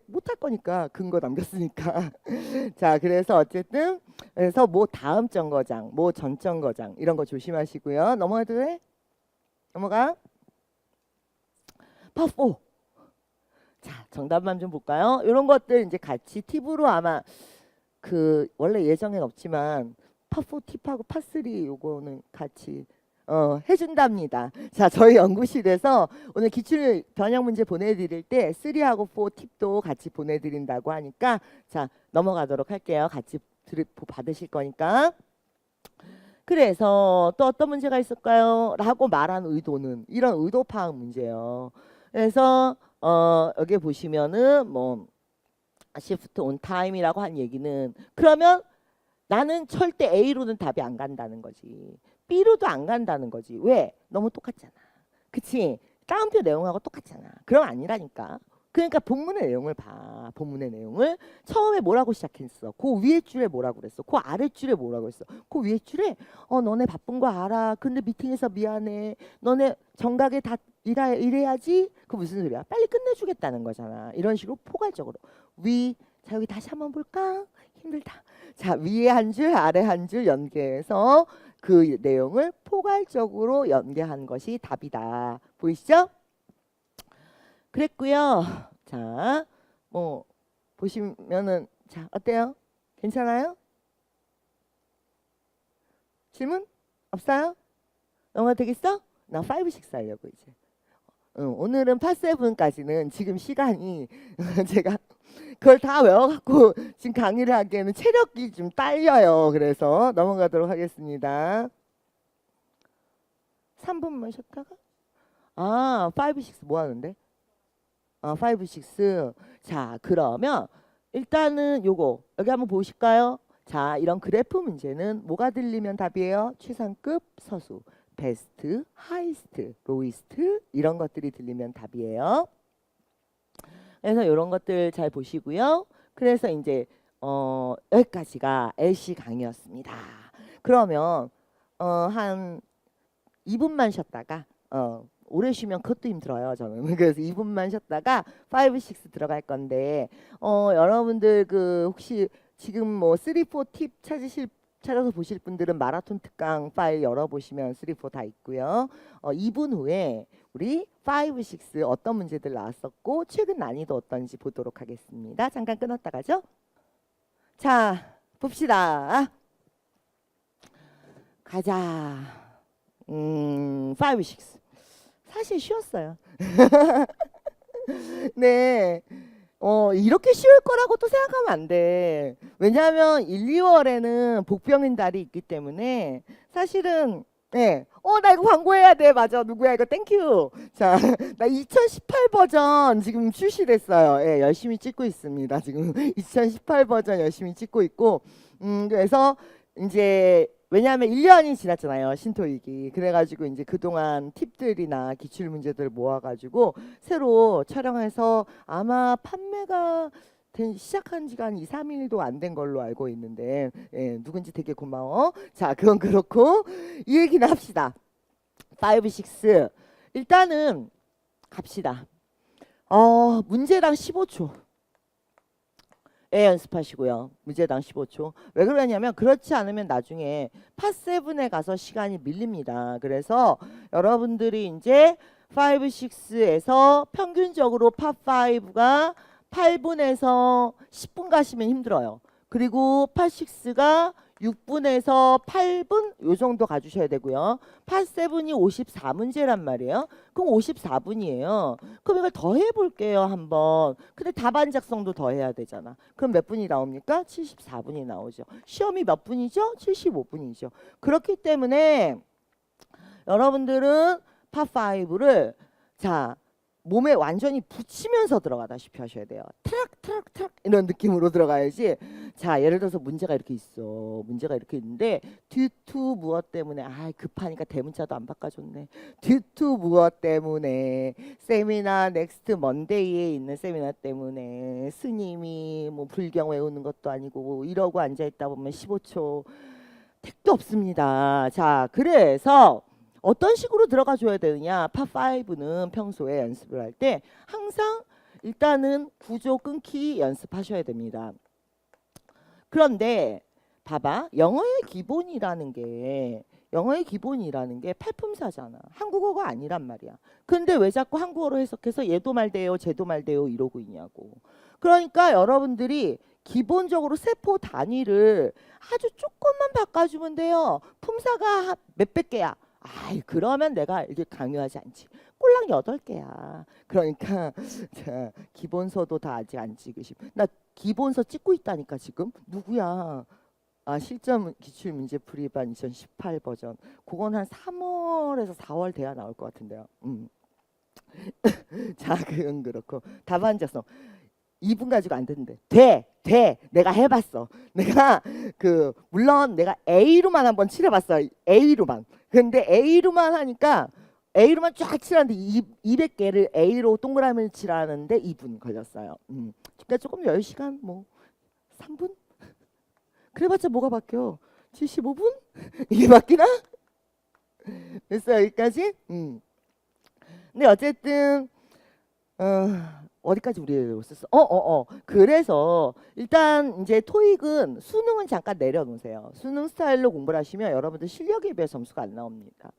[SPEAKER 1] 못할 거니까 근거 남겼으니까. 자, 그래서 어쨌든 그래서 뭐 다음 정거장, 뭐 전 정거장 이런 거 조심하시고요. 넘어가도 돼? 넘어가. 파4. 자, 정답만 좀 볼까요? 이런 것들 이제 같이 팁으로 아마 그 원래 예정엔 없지만 파4 팁하고 파3 요거는 같이 해준답니다. 자, 저희 연구실에서 오늘 기출 변형 문제 보내드릴 때 3하고 4 팁도 같이 보내드린다고 하니까 자, 넘어가도록 할게요. 같이 받으실 거니까. 그래서 또 어떤 문제가 있을까요? 라고 말한 의도는 이런 의도 파악 문제예요. 그래서 여기 보시면은 뭐 시프트 온 타임이라고 한 얘기는 그러면 나는 절대 A로는 답이 안 간다는 거지. B로도 안 간다는 거지. 왜? 너무 똑같잖아. 그치? 따옴표 내용하고 똑같잖아. 그럼 아니라니까. 그러니까 본문의 내용을 봐. 본문의 내용을 처음에 뭐라고 시작했어? 그 위에 줄에 뭐라고 그랬어? 그 아래 줄에 뭐라고 했어? 그 위에 줄에 너네 바쁜 거 알아. 근데 미팅에서 미안해. 너네 정각에 다 이래야지. 그 무슨 소리야? 빨리 끝내주겠다는 거잖아. 이런 식으로 포괄적으로. 자 여기 다시 한번 볼까? 힘들다. 자 위에 한 줄 아래 한 줄 연계해서 그 내용을 포괄적으로 연계한 것이 답이다. 보이시죠? 그랬고요. 자, 뭐 보시면은 자 어때요? 괜찮아요? 질문 없어요? 넘어가 되겠어? 나 5, 6 하려고 이제. 오늘은 파 7까지는 지금 시간이 제가 그걸 다 외워갖고 지금 강의를 하기에는 체력이 좀 딸려요. 그래서 넘어가도록 하겠습니다. 3분만 쉬었다가 5, 6 뭐 하는데? 5, 6. 자, 그러면 일단은 요거 여기 한번 보실까요? 자, 이런 그래프 문제는 뭐가 들리면 답이에요? 최상급, 서수, 베스트, 하이스트, 로이스트 이런 것들이 들리면 답이에요. 그래서 이런 것들 잘 보시고요. 그래서 이제 여기까지가 LC 강의였습니다. 그러면 한 2분만 쉬었다가 오래 쉬면 그것도 힘들어요 저는. 그래서 2분만 쉬었다가 5, 6 들어갈 건데 여러분들 그 혹시 지금 뭐 3, 4 팁 찾아서 보실 분들은 마라톤 특강 파일 열어보시면 3, 4 다 있고요. 2분 후에 우리 5, 6 어떤 문제들 나왔었고 최근 난이도 어떤지 보도록 하겠습니다. 잠깐 끊었다 가죠. 자 봅시다. 가자. 5, 6 사실 쉬웠어요. 네. 이렇게 쉬울 거라고 또 생각하면 안 돼. 왜냐하면 1, 2월에는 복병인 달이 있기 때문에 사실은 네. 나 이거 광고해야 돼. 맞아. 누구야 이거 땡큐. 자, 나 2018 버전 지금 출시됐어요. 예, 열심히 찍고 있습니다. 지금 2018 버전 열심히 찍고 있고 그래서 이제 왜냐하면 1년이 지났잖아요. 신토익이. 그래가지고 이제 그동안 팁들이나 기출 문제들 모아가지고 새로 촬영해서 아마 판매가 시작한 지가 한 2, 3일도 안 된 걸로 알고 있는데 예, 누군지 되게 고마워. 자, 그건 그렇고 이 얘기는 합시다. 5, 6 일단은 갑시다. 문제당 15초. 연습하시고요. 문제당 15초. 왜 그러냐면 그렇지 않으면 나중에 파7에 가서 시간이 밀립니다. 그래서 여러분들이 이제 5, 6에서 평균적으로 파5가 8분에서 10분 가시면 힘들어요. 그리고 파6가 6분에서 8분 요 정도 가주셔야 되고요. 파7이 54문제란 말이에요. 그럼 54분이에요. 그럼 이걸 더 해볼게요 한번. 근데 답안 작성도 더 해야 되잖아. 그럼 몇 분이 나옵니까? 74분이 나오죠. 시험이 몇 분이죠? 75분이죠. 그렇기 때문에 여러분들은 파5를 자 몸에 완전히 붙이면서 들어가다시피 하셔야 돼요. 트럭 이런 느낌으로 들어가야지. 자 예를 들어서 문제가 이렇게 있어. 문제가 이렇게 있는데 due to 무엇 때문에 급하니까 대문자도 안 바꿔줬네. due to 무엇 때문에 세미나 넥스트 먼데이에 있는 세미나 때문에 스님이 뭐 불경 외우는 것도 아니고 이러고 앉아있다 보면 15초 택도 없습니다. 자 그래서 어떤 식으로 들어가 줘야 되느냐. 파5는 평소에 연습을 할 때 항상 일단은 구조 끊기 연습하셔야 됩니다. 그런데 봐봐. 영어의 기본이라는 게 팔품사잖아. 한국어가 아니란 말이야. 근데 왜 자꾸 한국어로 해석해서 얘도 말돼요 쟤도 말돼요 이러고 있냐고. 그러니까 여러분들이 기본적으로 세포 단위를 아주 조금만 바꿔주면 돼요. 품사가 몇백 개야. 그러면 내가 이렇게 강요하지 않지. 꼴랑 8개야. 그러니까 자, 기본서도 다 아직 안 찍으시고 나 기본서 찍고 있다니까 지금. 누구야? 실전 기출문제 풀이반 2018 버전. 그건 한 3월에서 4월 돼야 나올 것 같은데요. 자, 그건 그렇고 답안 작성. 2분 가지고 안 되는데 돼. 내가 해봤어. 내가 물론 내가 A로만 한번 칠해봤어. A로만. 근데 A로만 하니까 A로만 쫙 칠하는데 200개를 A로 동그라미를 칠하는데 2분 걸렸어요. 그러니까 조금 10시간 뭐 3분? 그래봤자 뭐가 바뀌어? 75분? 이게 바뀌나? 됐어 여기까지? 근데 어쨌든 어디까지 우리 썼어? 그래서 일단 이제 토익은 수능은 잠깐 내려놓으세요. 수능 스타일로 공부를 하시면 여러분들 실력에 비해 점수가 안 나옵니다.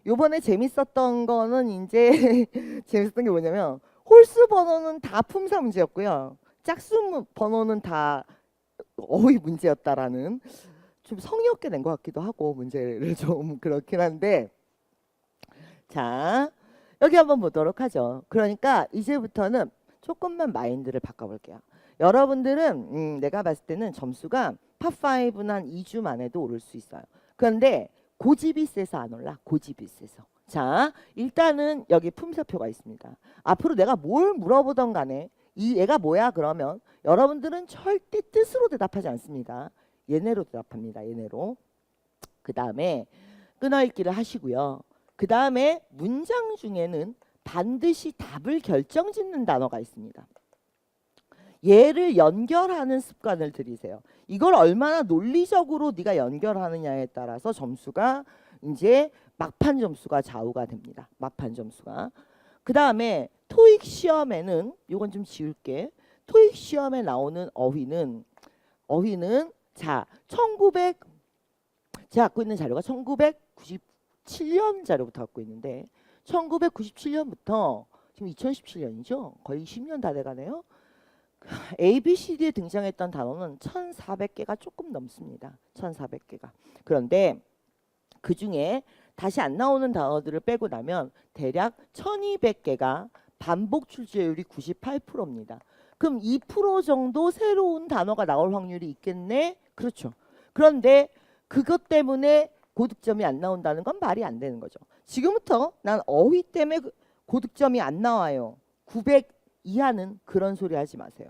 [SPEAKER 1] 요번에 재밌었던 거는 이제 재밌었던 게 뭐냐면 홀수 번호는 다 품사 문제였고요. 짝수 번호는 다 어휘 문제였다라는 좀 성의 없게 낸 것 같기도 하고 문제를 좀 그렇긴 한데 자 여기 한번 보도록 하죠. 그러니까 이제부터는 조금만 마인드를 바꿔볼게요. 여러분들은 내가 봤을 때는 점수가 팝5는 한 2주 만에도 오를 수 있어요. 그런데 고집이 세서 안 올라. 고집이 세서. 자 일단은 여기 품사표가 있습니다. 앞으로 내가 뭘 물어보던 간에 이 얘가 뭐야 그러면 여러분들은 절대 뜻으로 대답하지 않습니다. 얘네로 대답합니다. 얘네로. 그 다음에 끊어읽기를 하시고요. 그 다음에 문장 중에는 반드시 답을 결정짓는 단어가 있습니다. 얘를 연결하는 습관을 들이세요. 이걸 얼마나 논리적으로 네가 연결하느냐에 따라서 점수가 이제 막판 점수가 좌우가 됩니다. 막판 점수가. 그 다음에 토익 시험에는 이건 좀 지울게. 토익 시험에 나오는 어휘는 자 1900 제가 갖고 있는 자료가 1997년 자료부터 갖고 있는데 1997년부터 지금 2017년이죠. 거의 10년 다 돼가네요. ABCD에 등장했던 단어는 1400개가 조금 넘습니다. 1400개가. 그런데 그 중에 다시 안 나오는 단어들을 빼고 나면 대략 1200개가 반복 출제율이 98%입니다. 그럼 2% 정도 새로운 단어가 나올 확률이 있겠네? 그렇죠. 그런데 그것 때문에 고득점이 안 나온다는 건 말이 안 되는 거죠. 지금부터 난 어휘 때문에 고득점이 안 나와요. 900 이하는 그런 소리 하지 마세요.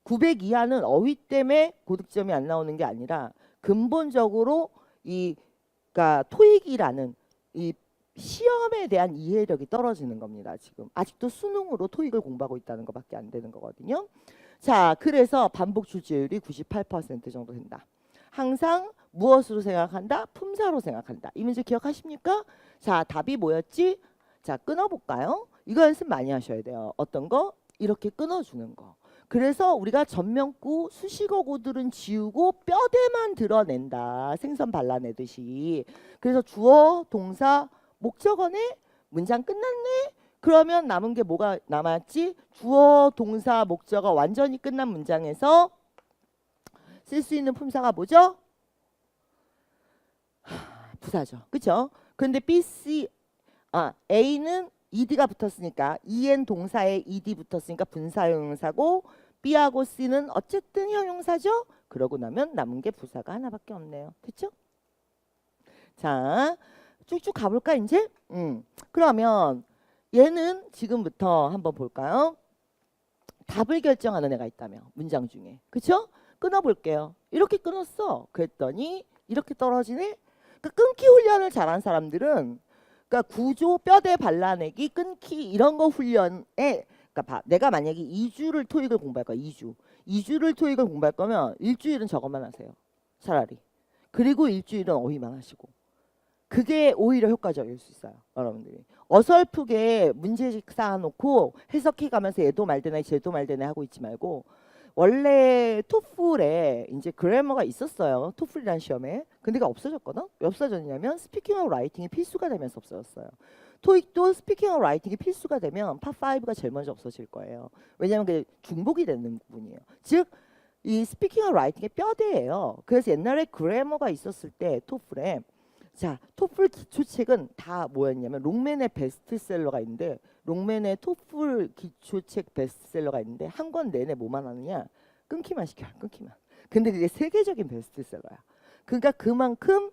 [SPEAKER 1] 900 이하는 어휘 때문에 고득점이 안 나오는 게 아니라 근본적으로 그러니까 토익이라는 이 시험에 대한 이해력이 떨어지는 겁니다. 지금 아직도 수능으로 토익을 공부하고 있다는 것밖에 안 되는 거거든요. 자, 그래서 반복 출제율이 98% 정도 된다. 항상 무엇으로 생각한다? 품사로 생각한다. 이 문제 기억하십니까? 자, 답이 뭐였지? 자, 끊어볼까요? 이거 연습 많이 하셔야 돼요. 어떤 거? 이렇게 끊어주는 거. 그래서 우리가 전면구 수식어구들은 지우고 뼈대만 드러낸다. 생선 발라내듯이. 그래서 주어, 동사, 목적어네? 문장 끝났네? 그러면 남은 게 뭐가 남았지? 주어, 동사, 목적어 완전히 끝난 문장에서 쓸 수 있는 품사가 뭐죠? 부사죠. 그렇죠? 근데 A는 ed가 붙었으니까 en 동사에 ed 붙었으니까 분사형용사고 B하고 C는 어쨌든 형용사죠. 그러고 나면 남은 게 부사가 하나밖에 없네요. 됐죠? 자, 쭉쭉 가볼까 이제? 그러면 얘는 지금부터 한번 볼까요? 답을 결정하는 애가 있다며 문장 중에. 그쵸? 끊어볼게요. 이렇게 끊었어. 그랬더니 이렇게 떨어지네. 그러니까 끊기 훈련을 잘한 사람들은 그러니까 구조, 뼈대 발라내기, 끊기 이런 거 훈련에 그러니까 내가 만약에 2주를 토익을 공부할 거야. 2주를 토익을 공부할 거면 일주일은 저것만 하세요. 차라리. 그리고 일주일은 어휘만 하시고. 그게 오히려 효과적일 수 있어요. 여러분들이. 어설프게 문제집 쌓아놓고 해석해 가면서 얘도 말되네 쟤도 말되네 하고 있지 말고 원래 토플에 이제 그래머가 있었어요. 토플이라는 시험에. 근데 그게 없어졌거든. 왜 없어졌냐면 스피킹하고 라이팅이 필수가 되면서 없어졌어요. 토익도 스피킹하고 라이팅이 필수가 되면 팝5가 제일 먼저 없어질 거예요. 왜냐하면 그게 중복이 되는 부분이에요. 즉 이 스피킹하고 라이팅의 뼈대예요. 그래서 옛날에 그래머가 있었을 때 토플에 자, 토플 기초책은 다 뭐였냐면 롱맨의 베스트셀러가 있는데 롱맨의 토플 기초책 베스트셀러가 있는데 한 권 내내 뭐만 하느냐? 끊기만 시켜요. 끊기만. 근데 그게 세계적인 베스트셀러야. 그러니까 그만큼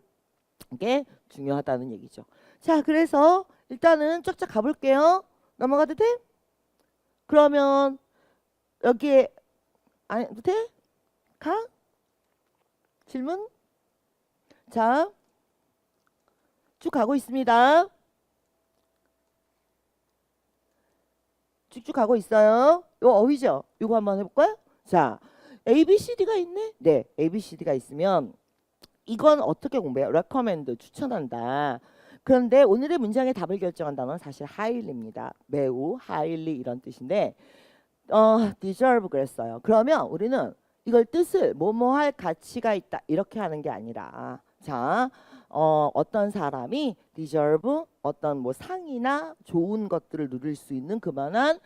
[SPEAKER 1] 이게 중요하다는 얘기죠. 자, 그래서 일단은 쫙쫙 가볼게요. 넘어가도 돼? 그러면 여기에 안 해도 돼? 가? 질문? 자, 쭉 가고 있습니다. 쭉쭉 가고 있어요. 이거 어휘죠? 이거 한번 해볼까요? 자, A, B, C, D가 있네? 네, A, B, C, D가 있으면 이건 어떻게 공부해요? recommend, 추천한다. 그런데 오늘의 문장의 답을 결정한 단어는 사실 highly입니다. 매우, highly 이런 뜻인데 deserve 그랬어요. 그러면 우리는 이걸 뜻을 뭐뭐 할 가치가 있다 이렇게 하는 게 아니라 자, 어떤 사람이 deserve 어떤 뭐 상이나 좋은 것들을 누릴 수 있는 그만한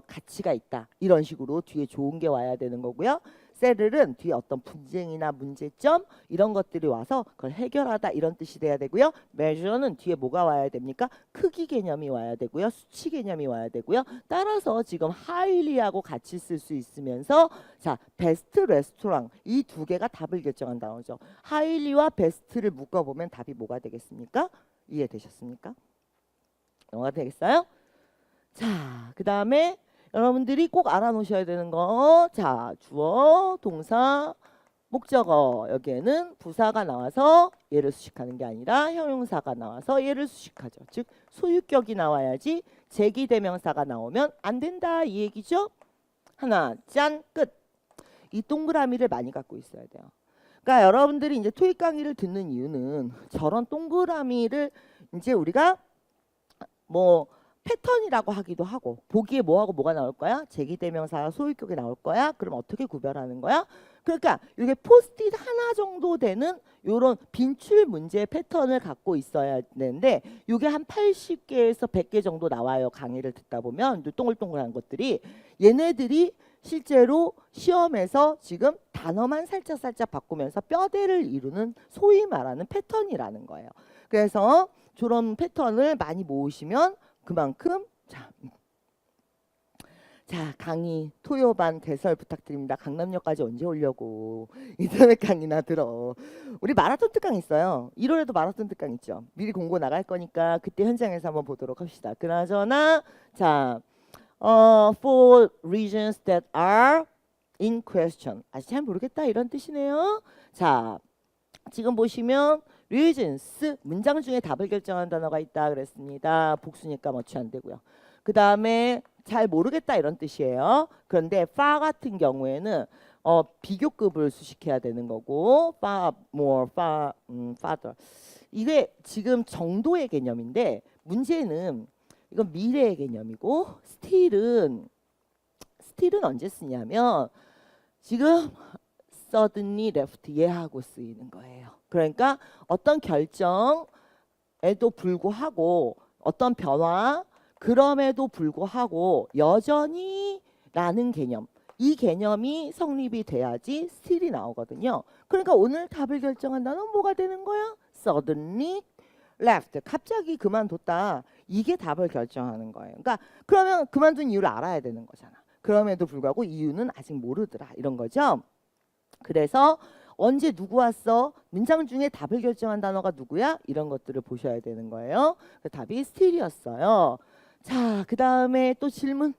[SPEAKER 1] 가치가 있다. 이런 식으로 뒤에 좋은 게 와야 되는 거고요. 셀은 뒤에 어떤 분쟁이나 문제점 이런 것들이 와서 그걸 해결하다 이런 뜻이 돼야 되고요. measure는 뒤에 뭐가 와야 됩니까? 크기 개념이 와야 되고요. 수치 개념이 와야 되고요. 따라서 지금 highly하고 같이 쓸 수 있으면서 자, best restaurant 이 두 개가 답을 결정한 단어죠. highly와 best를 묶어보면 답이 뭐가 되겠습니까? 이해되셨습니까? 영어가 되겠어요? 자, 그 다음에 여러분들이 꼭 알아놓으셔야 되는 거. 자, 주어, 동사, 목적어. 여기에는 부사가 나와서 얘를 수식하는 게 아니라 형용사가 나와서 얘를 수식하죠. 즉 소유격이 나와야지 제기대명사가 나오면 안 된다 이 얘기죠. 하나, 짠, 끝. 이 동그라미를 많이 갖고 있어야 돼요. 그러니까 여러분들이 이제 토익 강의를 듣는 이유는 저런 동그라미를 이제 우리가 뭐 패턴이라고 하기도 하고 보기에 뭐하고 뭐가 나올 거야? 제기대명사 소유격이 나올 거야? 그럼 어떻게 구별하는 거야? 그러니까 이게 포스트잇 하나 정도 되는 요런 빈출 문제 패턴을 갖고 있어야 되는데 이게 한 80개에서 100개 정도 나와요. 강의를 듣다 보면 동글동글한 것들이 얘네들이 실제로 시험에서 지금 단어만 살짝 바꾸면서 뼈대를 이루는 소위 말하는 패턴이라는 거예요. 그래서 저런 패턴을 많이 모으시면 그만큼 자 강의 토요반 대설 부탁드립니다. 강남역까지 언제 오려고 인터넷 강의나 들어. 우리 마라톤 특강 있어요. 1월에도 마라톤 특강 있죠. 미리 공고 나갈 거니까 그때 현장에서 한번 보도록 합시다. 그나저나 자 for reasons that are in question 아직 잘 모르겠다 이런 뜻이네요. 자 지금 보시면 reasons 문장 중에 답을 결정하는 단어가 있다 그랬습니다. 복수니까 뭐취 안 되고요. 그 다음에 잘 모르겠다 이런 뜻이에요. 그런데 far 같은 경우에는 비교급을 수식해야 되는 거고 far more, far, farther 이게 지금 정도의 개념인데 문제는 이건 미래의 개념이고 still은 언제 쓰냐면 지금 suddenly left 얘하고 쓰이는 거예요. 그러니까 어떤 결정에도 불구하고 어떤 변화 그럼에도 불구하고 여전히 라는 개념 이 개념이 성립이 돼야지 still이 나오거든요. 그러니까 오늘 답을 결정한 단어는 뭐가 되는 거야? suddenly left 갑자기 그만뒀다. 이게 답을 결정하는 거예요. 그러니까 그러면 그만둔 이유를 알아야 되는 거잖아. 그럼에도 불구하고 이유는 아직 모르더라 이런 거죠. 그래서 언제 누구 왔어? 문장 중에 답을 결정한 단어가 누구야? 이런 것들을 보셔야 되는 거예요. 답이 still이었어요. 자, 그 다음에 또 질문.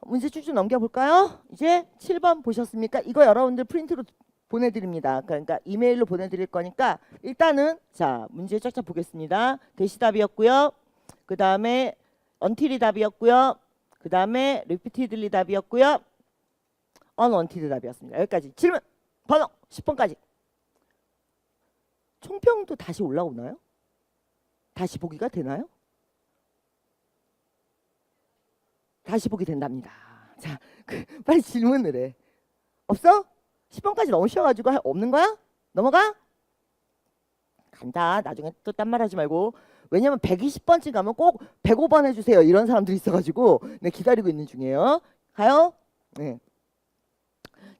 [SPEAKER 1] 문제 쭉쭉 넘겨볼까요? 이제 7번 보셨습니까? 이거 여러분들 프린트로 보내드립니다. 그러니까 이메일로 보내드릴 거니까 일단은 자 문제 쫙쫙 보겠습니다. 대시답이었고요. 그 다음에 until이 답이었고요. 그 다음에 repeatedly 답이었고요. unwanted 답이었습니다. 여기까지 질문 번호 10번까지. 총평도 다시 올라오나요? 다시 보기가 되나요? 다시 보기 된답니다. 자, 빨리 질문을 해. 없어? 10번까지 너무 쉬워가지고 없는 거야? 넘어가? 간다. 나중에 또 딴 말 하지 말고. 왜냐면 120번쯤 가면 꼭 105번 해주세요. 이런 사람들이 있어가지고 네, 기다리고 있는 중이에요. 가요? 네.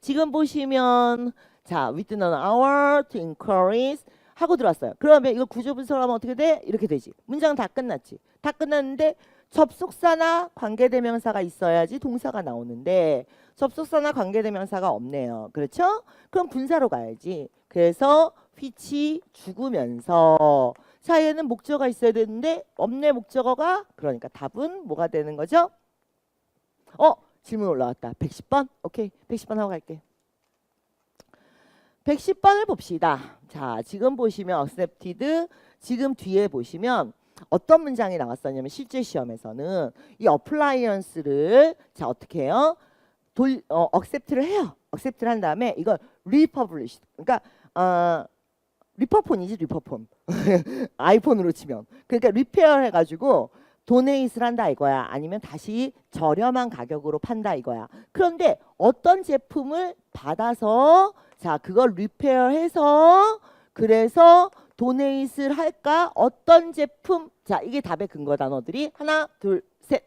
[SPEAKER 1] 지금 보시면 자, within an hour to encourage 하고 들어왔어요. 그러면 이거 구조 분석하면 어떻게 돼? 이렇게 되지. 문장 다 끝났지. 다 끝났는데 접속사나 관계대명사가 있어야지 동사가 나오는데 접속사나 관계대명사가 없네요. 그렇죠? 그럼 분사로 가야지. 그래서 which 죽으면서 사이에는 목적어가 있어야 되는데 없네 목적어가. 그러니까 답은 뭐가 되는 거죠? 질문 올라왔다. 110번? 오케이. 110번 하고 갈게. 110번을 봅시다. 자, 지금 보시면 accepted, 지금 뒤에 보시면 어떤 문장이 나왔었냐면 실제 시험에서는 이 appliance를 자 어떻게 해요? accept를 해요. accept를 한 다음에 이걸 republish. 그러니까 리퍼폰이지 리퍼폰. 아이폰으로 치면. 그러니까 리페어 해가지고 도네이트를 한다 이거야. 아니면 다시 저렴한 가격으로 판다 이거야. 그런데 어떤 제품을 받아서 자 그걸 리페어해서 그래서 도네이트를 할까? 어떤 제품? 자 이게 답의 근거 단어들이 하나 둘 셋.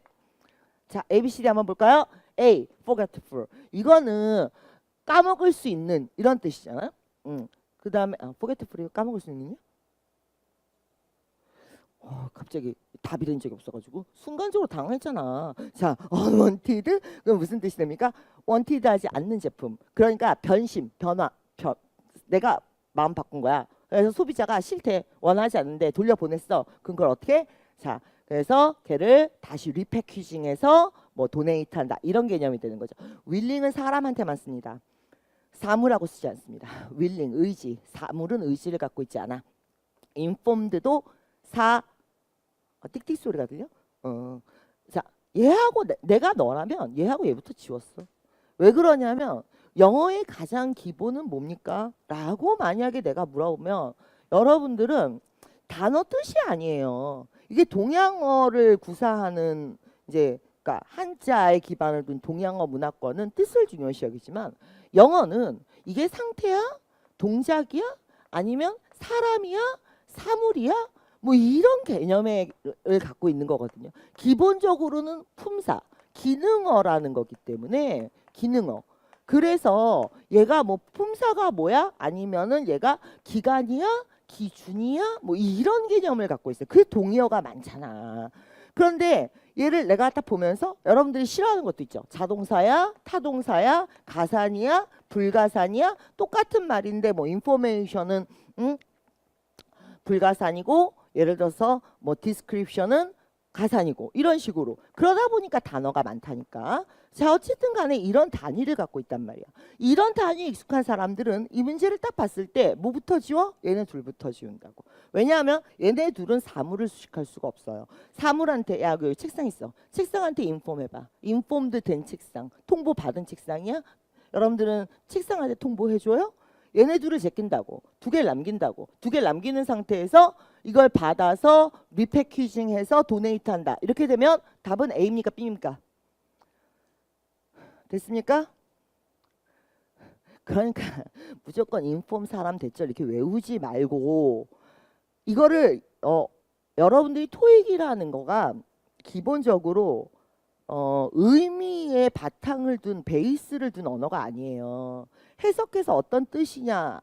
[SPEAKER 1] 자 ABCD 한번 볼까요? A. forgetful. 이거는 까먹을 수 있는 이런 뜻이잖아요. 그 다음에 forgetful이 까먹을 수 있느냐? 갑자기 답이 된 적이 없어가지고 순간적으로 당황했잖아. 자, unwanted 그럼 무슨 뜻이 됩니까? wanted 하지 않는 제품. 그러니까 변심, 변화, 내가 마음 바꾼 거야. 그래서 소비자가 싫대, 원하지 않는데 돌려보냈어. 그걸 어떻게? 자, 그래서 걔를 다시 리패키징해서 뭐 도네이트한다 이런 개념이 되는 거죠. willing은 사람한테만 씁니다. 사물하고 쓰지 않습니다. willing 의지, 사물은 의지를 갖고 있지 않아. informed도 띡띡 소리가 들려? 자, 얘하고 내가 너라면 얘하고 얘부터 지웠어. 왜 그러냐면 영어의 가장 기본은 뭡니까? 라고 만약에 내가 물어보면 여러분들은 단어 뜻이 아니에요. 이게 동양어를 구사하는 이제 그러니까 한자에 기반을 둔 동양어 문화권은 뜻을 중요시 여기지만 영어는 이게 상태야? 동작이야? 아니면 사람이야? 사물이야? 뭐 이런 개념을 갖고 있는 거거든요. 기본적으로는 품사, 기능어라는 거기 때문에 기능어. 그래서 얘가 뭐 품사가 뭐야? 아니면은 얘가 기간이야? 기준이야? 뭐 이런 개념을 갖고 있어요. 그 동의어가 많잖아. 그런데 얘를 내가 딱 보면서 여러분들이 싫어하는 것도 있죠. 자동사야? 타동사야? 가산이야? 불가산이야? 똑같은 말인데 뭐 인포메이션은 불가산이고 예를 들어서 뭐 디스크립션은 가산이고 이런 식으로 그러다 보니까 단어가 많다니까. 자 어쨌든 간에 이런 단위를 갖고 있단 말이야. 이런 단위에 익숙한 사람들은 이 문제를 딱 봤을 때 뭐부터 지워? 얘네 둘부터 지운다고. 왜냐하면 얘네 둘은 사물을 수식할 수가 없어요. 사물한테 야 그 책상 있어. 책상한테 인폼해봐. 인폼드 된 책상. 통보받은 책상이야? 여러분들은 책상한테 통보해줘요? 얘네 둘을 제낀다고. 두 개를 남긴다고. 두 개를 남기는 상태에서 이걸 받아서 리패키징해서 도네이트한다. 이렇게 되면 답은 A입니까 B입니까? 됐습니까? 그러니까 무조건 인폼 사람 대절 이렇게 외우지 말고 이거를 여러분들이 토익이라는 거가 기본적으로 의미의 바탕을 둔 베이스를 둔 언어가 아니에요. 해석해서 어떤 뜻이냐에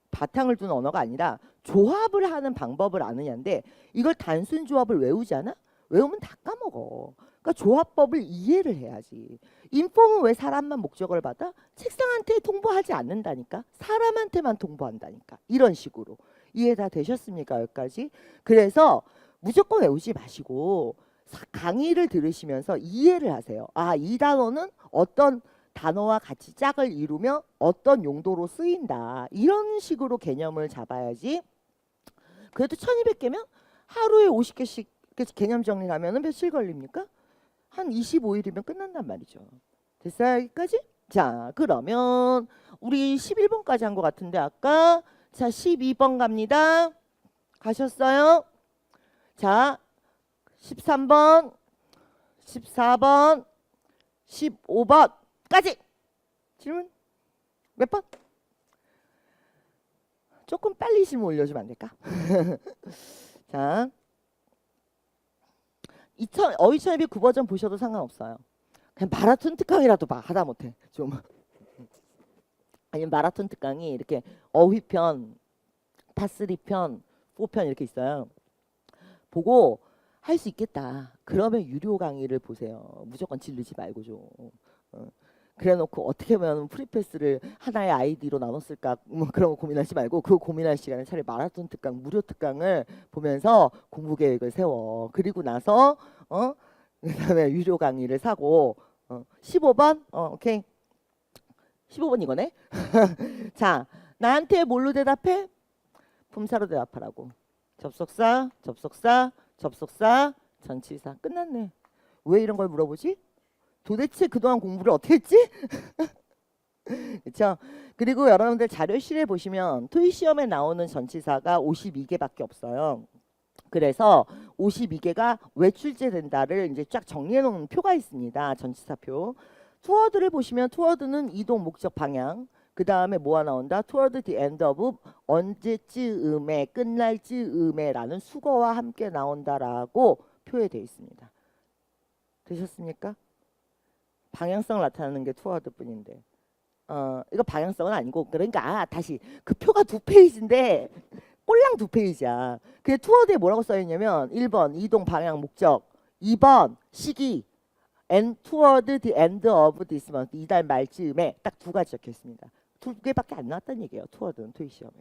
[SPEAKER 1] 바탕을 둔 언어가 아니라 조합을 하는 방법을 아느냐인데 이걸 단순 조합을 외우지 않아? 외우면 다 까먹어. 그러니까 조합법을 이해를 해야지. 인폼은 왜 사람만 목적을 받아? 책상한테 통보하지 않는다니까. 사람한테만 통보한다니까. 이런 식으로. 이해 다 되셨습니까? 여기까지. 그래서 무조건 외우지 마시고 강의를 들으시면서 이해를 하세요. 아, 이 단어는 어떤 단어와 같이 짝을 이루며 어떤 용도로 쓰인다. 이런 식으로 개념을 잡아야지. 그래도 1200개면 하루에 50개씩 개념 정리를 하면 며칠 걸립니까? 한 25일이면 끝난단 말이죠. 됐어요? 여기까지? 자, 그러면 우리 11번까지 한 것 같은데 아까 자 12번 갑니다. 가셨어요? 자 13번, 14번, 15번까지 질문 몇 번? 조금 빨리 질문 올려주면 안 될까? 자, 어휘 천입이 9버전 보셔도 상관없어요. 그냥 마라톤 특강이라도 봐. 하다못해 좀. 아니면 마라톤 특강이 이렇게 어휘편, 파3편, 4편 이렇게 있어요. 보고 할 수 있겠다. 그러면 유료 강의를 보세요. 무조건 질르지 말고 좀. 그래놓고 어떻게 하면 프리패스를 하나의 아이디로 나눴을까 뭐 그런 거 고민하지 말고 그 고민할 시간에 차라리 마라톤 특강, 무료 특강을 보면서 공부 계획을 세워. 그리고 나서 그다음에 유료 강의를 사고 15번? 오케이. 15번 이거네. 자, 나한테 뭘로 대답해? 품사로 대답하라고. 접속사, 접속사, 접속사, 전치사. 끝났네. 왜 이런 걸 물어보지? 도대체 그동안 공부를 어떻게 했지? 그렇죠? 그리고 여러분들 자료실에 보시면 토익 시험에 나오는 전치사가 52개밖에 없어요. 그래서 52개가 왜 출제된다를 이제 쫙 정리해 놓은 표가 있습니다. 전치사표. 투워드를 보시면 투워드는 이동, 목적, 방향. 그 다음에 뭐가 나온다? toward the end of 언제쯤에 끝날 즈음에라는 수거와 함께 나온다라고 표에 되어 있습니다. 되셨습니까? 방향성을 나타내는 게 toward 뿐인데. 이거 방향성은 아니고 그러니까 다시 그 표가 2페이지인데 꼴랑 2페이지야. 그게 toward에 뭐라고 써있냐면 1번 이동, 방향, 목적, 2번 시기 and toward the end of this month 이달 말쯤에 딱 2가지 적혀 있습니다. 2개밖에 안 나왔다는 얘기예요. toward는 토익 시험에.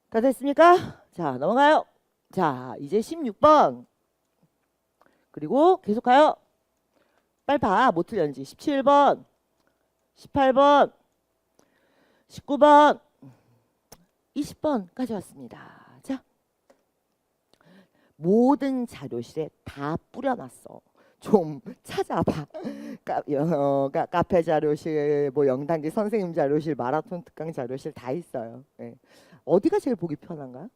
[SPEAKER 1] 다 됐습니까? 자, 넘어가요. 자, 이제 16번. 그리고 계속 가요. 빨리 봐. 뭐 틀렸는지. 17번, 18번, 19번, 20번까지 왔습니다. 자, 모든 자료실에 다 뿌려놨어. 좀 찾아봐. 카페 자료실, 뭐 영단기 선생님 자료실, 마라톤 특강 자료실 다 있어요. 예. 어디가 제일 보기 편한가?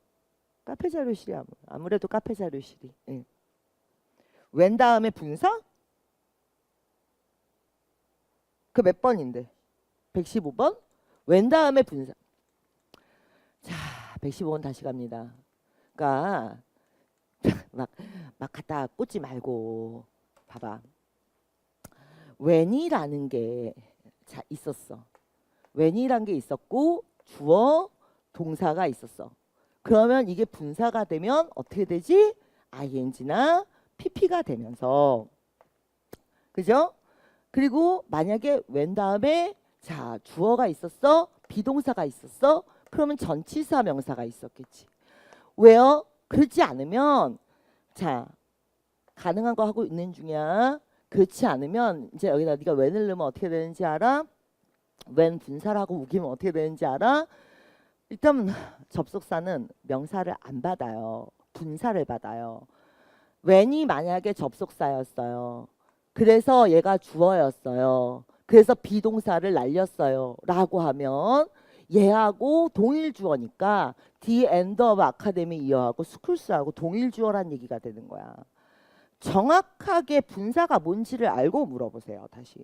[SPEAKER 1] 카페 자료실이 아무래도 카페 자료실이. 예. 웬 다음에 분사? 그 몇 번인데? 115번? 웬 다음에 분사. 자, 115번 다시 갑니다. 그러니까 막 갖다 꽂지 말고 봐봐. when이라는 게 있었어. when이란 게 있었고 주어 동사가 있었어. 그러면 이게 분사가 되면 어떻게 되지? ing나 pp가 되면서 그죠? 그리고 만약에 when 다음에 자 주어가 있었어, 비동사가 있었어, 그러면 전치사 명사가 있었겠지. 왜요? 그렇지 않으면 자 가능한 거 하고 있는 중이야. 그렇지 않으면 이제 여기다 네가 when을 넣으면 어떻게 되는지 알아? when 분사를 하고 우기면 어떻게 되는지 알아? 일단 접속사는 명사를 안 받아요. 분사를 받아요. when이 만약에 접속사였어요. 그래서 얘가 주어였어요. 그래서 비동사를 날렸어요. 라고 하면 얘하고 동일 주어니까 the end of academy year하고 schools 동일 주어란 얘기가 되는 거야. 정확하게 분사가 뭔지를 알고 물어보세요. 다시.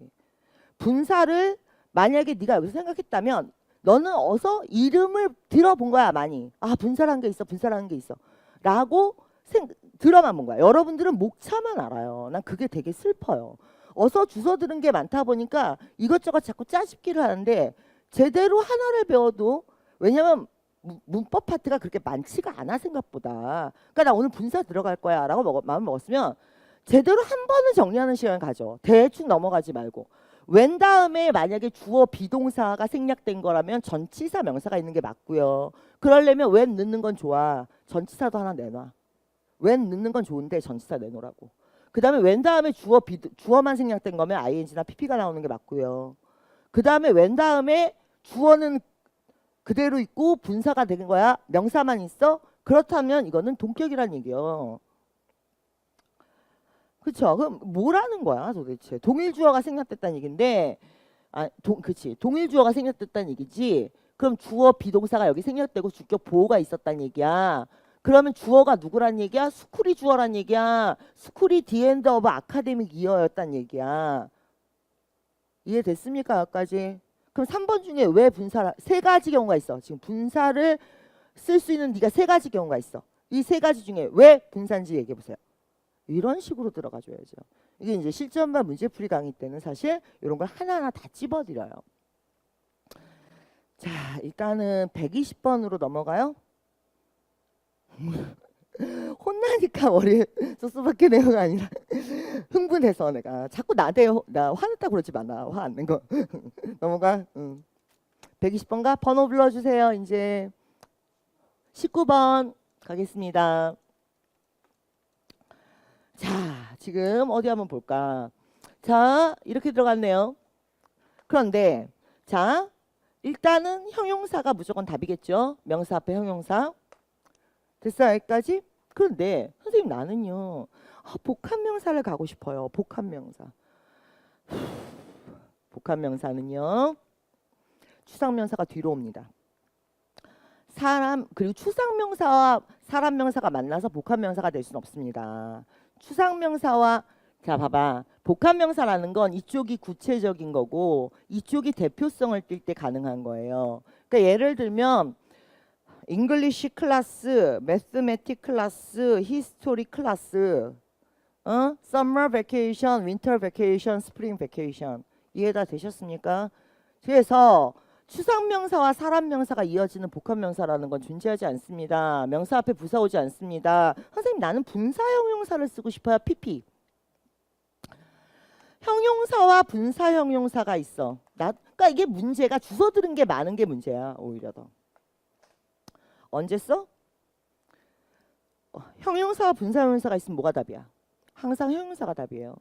[SPEAKER 1] 분사를 만약에 네가 여기서 생각했다면 너는 어서 이름을 들어본 거야. 많이. 아 분사라는 게 있어. 분사라는 게 있어. 라고 들어만 본 거야. 여러분들은 목차만 알아요. 난 그게 되게 슬퍼요. 어서 주워 들은 게 많다 보니까 이것저것 자꾸 짜집기를 하는데 제대로 하나를 배워도 왜냐면 문법 파트가 그렇게 많지가 않아 생각보다. 그러니까 나 오늘 분사 들어갈 거야 라고 마음 먹었으면 제대로 한 번은 정리하는 시간 가져. 대충 넘어가지 말고. when 다음에 만약에 주어 비동사가 생략된 거라면 전치사 명사가 있는 게 맞고요. 그러려면 when 넣는 건 좋아. 전치사도 하나 내놔. when 넣는 건 좋은데 전치사 내놓으라고. 그 다음에 when 다음에 주어만 생략된 거면 ing나 pp가 나오는 게 맞고요. 그 다음에 when 다음에 주어는 그대로 있고 분사가 되는 거야. 명사만 있어. 그렇다면 이거는 동격이란 얘기요. 그렇죠. 그럼 뭐라는 거야 도대체. 동일 주어가 생략됐다는 얘기인데 그치. 동일 주어가 생략됐다는 얘기지. 그럼 주어 비동사가 여기 생략되고 주격 보호가 있었다는 얘기야. 그러면 주어가 누구란 얘기야? 스쿨이 주어란 얘기야. 스쿨이 the end of academic year였단 얘기야. 이해됐습니까? 여기까지. 그럼 3번 중에 왜 분사를 세 가지 경우가 있어. 지금 분사를 쓸 수 있는 네가 세 가지 경우가 있어. 이 세 가지 중에 왜 분사인지 얘기해 보세요. 이런 식으로 들어가 줘야죠. 이게 이제 실전반 문제풀이 강의 때는 사실 이런 걸 하나하나 다 찝어드려요. 자, 일단은 120번으로 넘어가요. 혼나니까 머리에 소스밖에 내가 아니라 흥분해서 내가 자꾸 나 화냈다 그러지 마. 나 화 안 낸 거. 넘어가. 120번가 번호 불러주세요. 이제 19번 가겠습니다. 자, 지금 어디 한번 볼까? 자, 이렇게 들어갔네요. 그런데 자, 일단은 형용사가 무조건 답이겠죠. 명사 앞에 형용사. 됐어요, 여기까지? 그런데 선생님 나는요. 복합명사를 가고 싶어요. 복합명사. 복합명사는요. 추상명사가 뒤로 옵니다. 사람 그리고 추상명사와 사람명사가 만나서 복합명사가 될 수는 없습니다. 추상명사와 자 봐봐. 복합명사라는 건 이쪽이 구체적인 거고 이쪽이 대표성을 띌 때 가능한 거예요. 그러니까 예를 들면 잉글리시 클래스, 매스매틱 클래스, 히스토리 클래스, 서머 베케이션, 윈터 베케이션, 스프링 베케이션 이해 다 되셨습니까? 그래서 추상명사와 사람명사가 이어지는 복합명사라는 건 존재하지 않습니다. 명사 앞에 부사 오지 않습니다. 선생님 나는 분사 형용사를 쓰고 싶어요. PP. 형용사와 분사 형용사가 있어. 그러니까 이게 문제가 주워 들은 게 많은 게 문제야. 오히려 더. 언제 써? 형용사와 분사 형용사가 있으면 뭐가 답이야? 항상 형용사가 답이에요.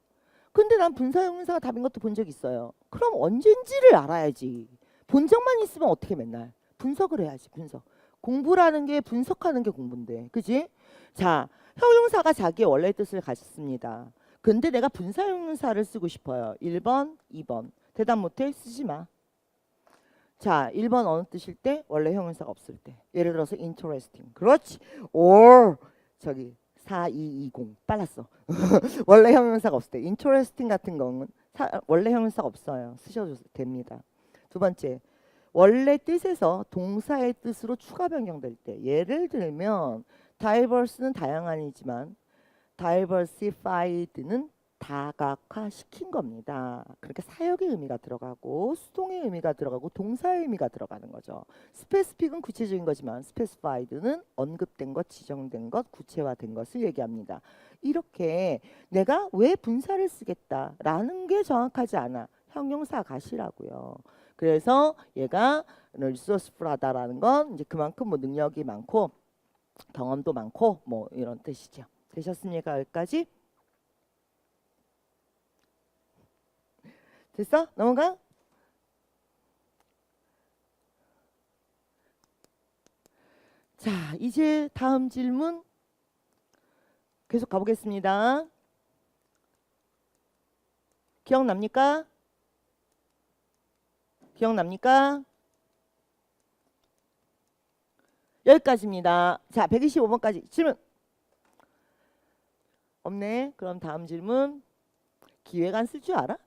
[SPEAKER 1] 근데 난 분사 형용사가 답인 것도 본 적 있어요. 그럼 언젠지를 알아야지. 본 적만 있으면 어떻게 맨날 분석을 해야지. 분석. 공부라는 게 분석하는 게 공부인데. 그지? 자, 형용사가 자기의 원래 뜻을 가졌습니다. 근데 내가 분사 형용사를 쓰고 싶어요. 1번, 2번. 대답 못해? 쓰지 마. 자, 1번 어느 뜻일 때? 원래 형용사가 없을 때. 예를 들어서 interesting. 그렇지. or 저기 4220 빨랐어. 원래 형용사가 없을 때. interesting 같은 경우는 원래 형용사가 없어요. 쓰셔도 됩니다. 두 번째, 원래 뜻에서 동사의 뜻으로 추가 변경될 때. 예를 들면 diverse는 다양한이지만 diversified는 다각화시킨 겁니다. 그러니까 사역의 의미가 들어가고 수동의 의미가 들어가고 동사의 의미가 들어가는 거죠. specific은 구체적인 거지만 specified는 언급된 것, 지정된 것, 구체화된 것을 얘기합니다. 이렇게 내가 왜 분사를 쓰겠다라는 게 정확하지 않아. 형용사 가시라고요. 그래서 얘가 resourceful하다라는 건 이제 그만큼 뭐 능력이 많고 경험도 많고 뭐 이런 뜻이죠. 되셨습니까? 여기까지? 됐어? 넘어가? 자, 이제 다음 질문 계속 가보겠습니다. 기억납니까? 기억납니까? 여기까지입니다. 자, 125번까지 질문. 없네. 그럼 다음 질문. 기획안 쓸 줄 알아?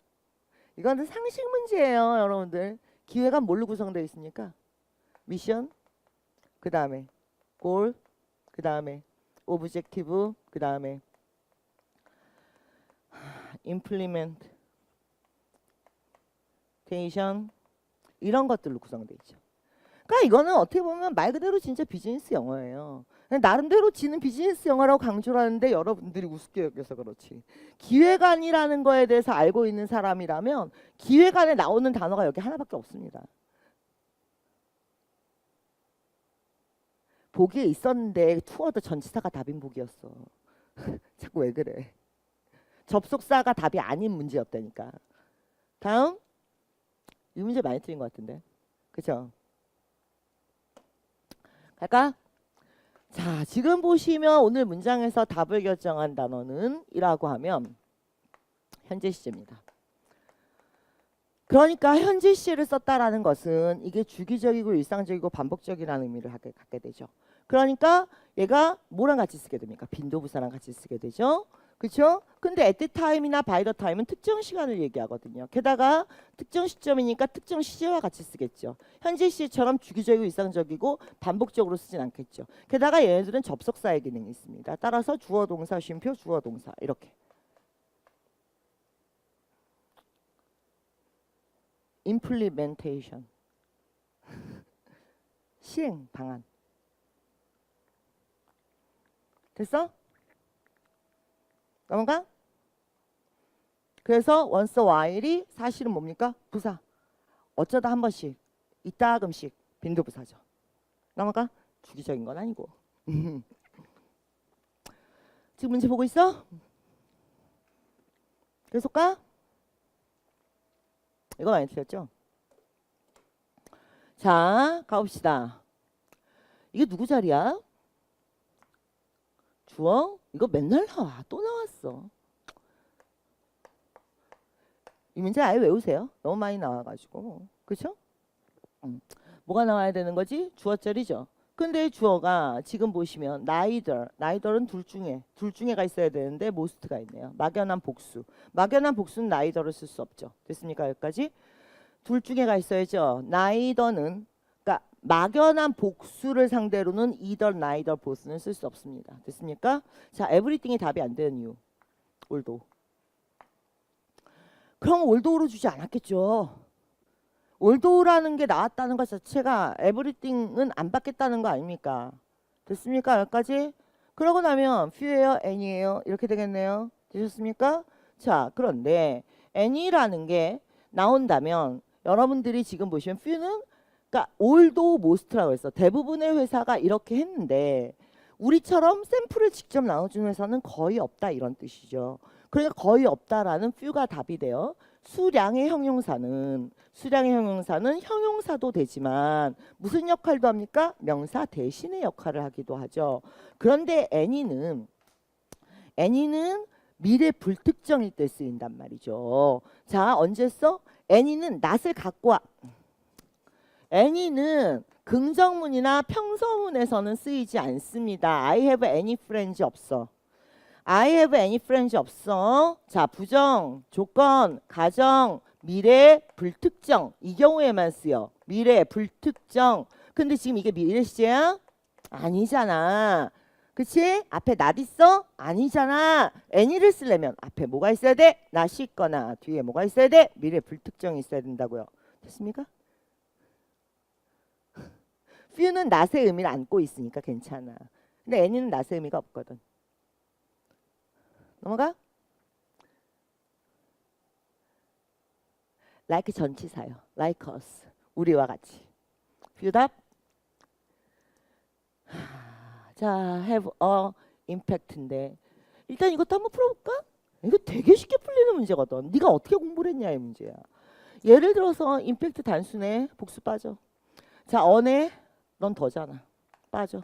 [SPEAKER 1] 이거는 상식 문제예요, 여러분들. 기획안 뭘로 구성되어 있습니까? 미션, 그 다음에 골, 그 다음에 오브젝티브, 그 다음에 임플리멘테이션 이런 것들로 구성되어 있죠. 그러니까 이거는 어떻게 보면 말 그대로 진짜 비즈니스 영어예요. 나름대로 지는 비즈니스 영어라고 강조를 하는데 여러분들이 우습게 여겨서 그렇지. 기획안이라는 거에 대해서 알고 있는 사람이라면 기획안에 나오는 단어가 여기 하나밖에 없습니다. 보기에 있었는데 투어드 전치사가 답인 보기였어. 자꾸 왜 그래. 접속사가 답이 아닌 문제였다니까. 다음. 이 문제 많이 틀린 것 같은데. 그쵸? 갈까? 자, 지금 보시면 오늘 문장에서 답을 결정한 단어는 이라고 하면 현재 시제입니다. 그러니까 현재 시제를 썼다라는 것은 이게 주기적이고 일상적이고 반복적이라는 의미를 갖게 되죠. 그러니까 얘가 뭐랑 같이 쓰게 됩니까? 빈도부사랑 같이 쓰게 되죠. 그렇죠? 근데 at the time이나 by the time은 특정 시간을 얘기하거든요. 게다가 특정 시점이니까 특정 시제와 같이 쓰겠죠. 현재 시제처럼 주기적이고 일상적이고 반복적으로 쓰진 않겠죠. 게다가 얘네들은 접속사의 기능이 있습니다. 따라서 주어 동사 쉼표 주어 동사 이렇게. implementation 시행 방안. 됐어? 넘어가? 그래서 once while이 사실은 뭡니까? 부사. 어쩌다 한 번씩, 이따금씩 빈도부사죠. 넘어가? 주기적인 건 아니고. 지금 문제 보고 있어? 계속 가? 이거 많이 틀렸죠? 자, 가봅시다. 이게 누구 자리야? 주어? 이거 맨날 나와. 또 나왔어. 이 문제 아예 외우세요. 너무 많이 나와가지고. 그쵸? 뭐가 나와야 되는 거지? 주어절이죠. 근데 주어가 지금 보시면 neither은 둘 중에가 있어야 되는데 most가 있네요. 막연한 복수. 막연한 복수는 neither를 쓸 수 없죠. 됐습니까? 여기까지? 둘 중에가 있어야죠. neither는 그러니까 막연한 복수를 상대로는 neither, both는 쓸 수 없습니다. 됐습니까? 자, everything이 답이 안 되는 이유. 올도. 그럼 올도로 주지 않았겠죠. 올도라는 게 나왔다는 것 자체가 everything은 안 받겠다는 거 아닙니까? 됐습니까? 여기까지? 그러고 나면 few예요? any예요? 이렇게 되겠네요. 되셨습니까? 자, 그런데 any라는 게 나온다면 여러분들이 지금 보시면 few는 그러니까 all도 most라고 했어. 대부분의 회사가 이렇게 했는데 우리처럼 샘플을 직접 나눠주는 회사는 거의 없다 이런 뜻이죠. 그러니까 거의 없다라는 few가 답이 돼요. 수량의 형용사는 형용사도 되지만 무슨 역할도 합니까? 명사 대신의 역할을 하기도 하죠. 그런데 any는 미래 불특정일 때 쓰인단 말이죠. 자, 언제 써? any는 not을 갖고 와. any는 긍정문이나 평서문에서는 쓰이지 않습니다. I have any friends 없어. I have any friends 없어. 자, 부정, 조건, 가정, 미래, 불특정. 이 경우에만 쓰여. 미래, 불특정. 근데 지금 이게 미래 시제야? 아니잖아. 그치? 앞에 not 있어? 아니잖아. any를 쓰려면 앞에 뭐가 있어야 돼? not이 있거나 뒤에 뭐가 있어야 돼? 미래 불특정이 있어야 된다고요. 됐습니까? few는 not의 의미를 안고 있으니까 괜찮아. 근데 any는 not의 의미가 없거든. 넘어가? like 전치사요. like us. 우리와 같이. few 답? 자, have a impact인데 일단 이것도 한번 풀어볼까? 이거 되게 쉽게 풀리는 문제거든. 네가 어떻게 공부를 했냐 이 문제야. 예를 들어서 임팩트 단순해. 복수 빠져. 자, 언해. 넌 더잖아. 빠져.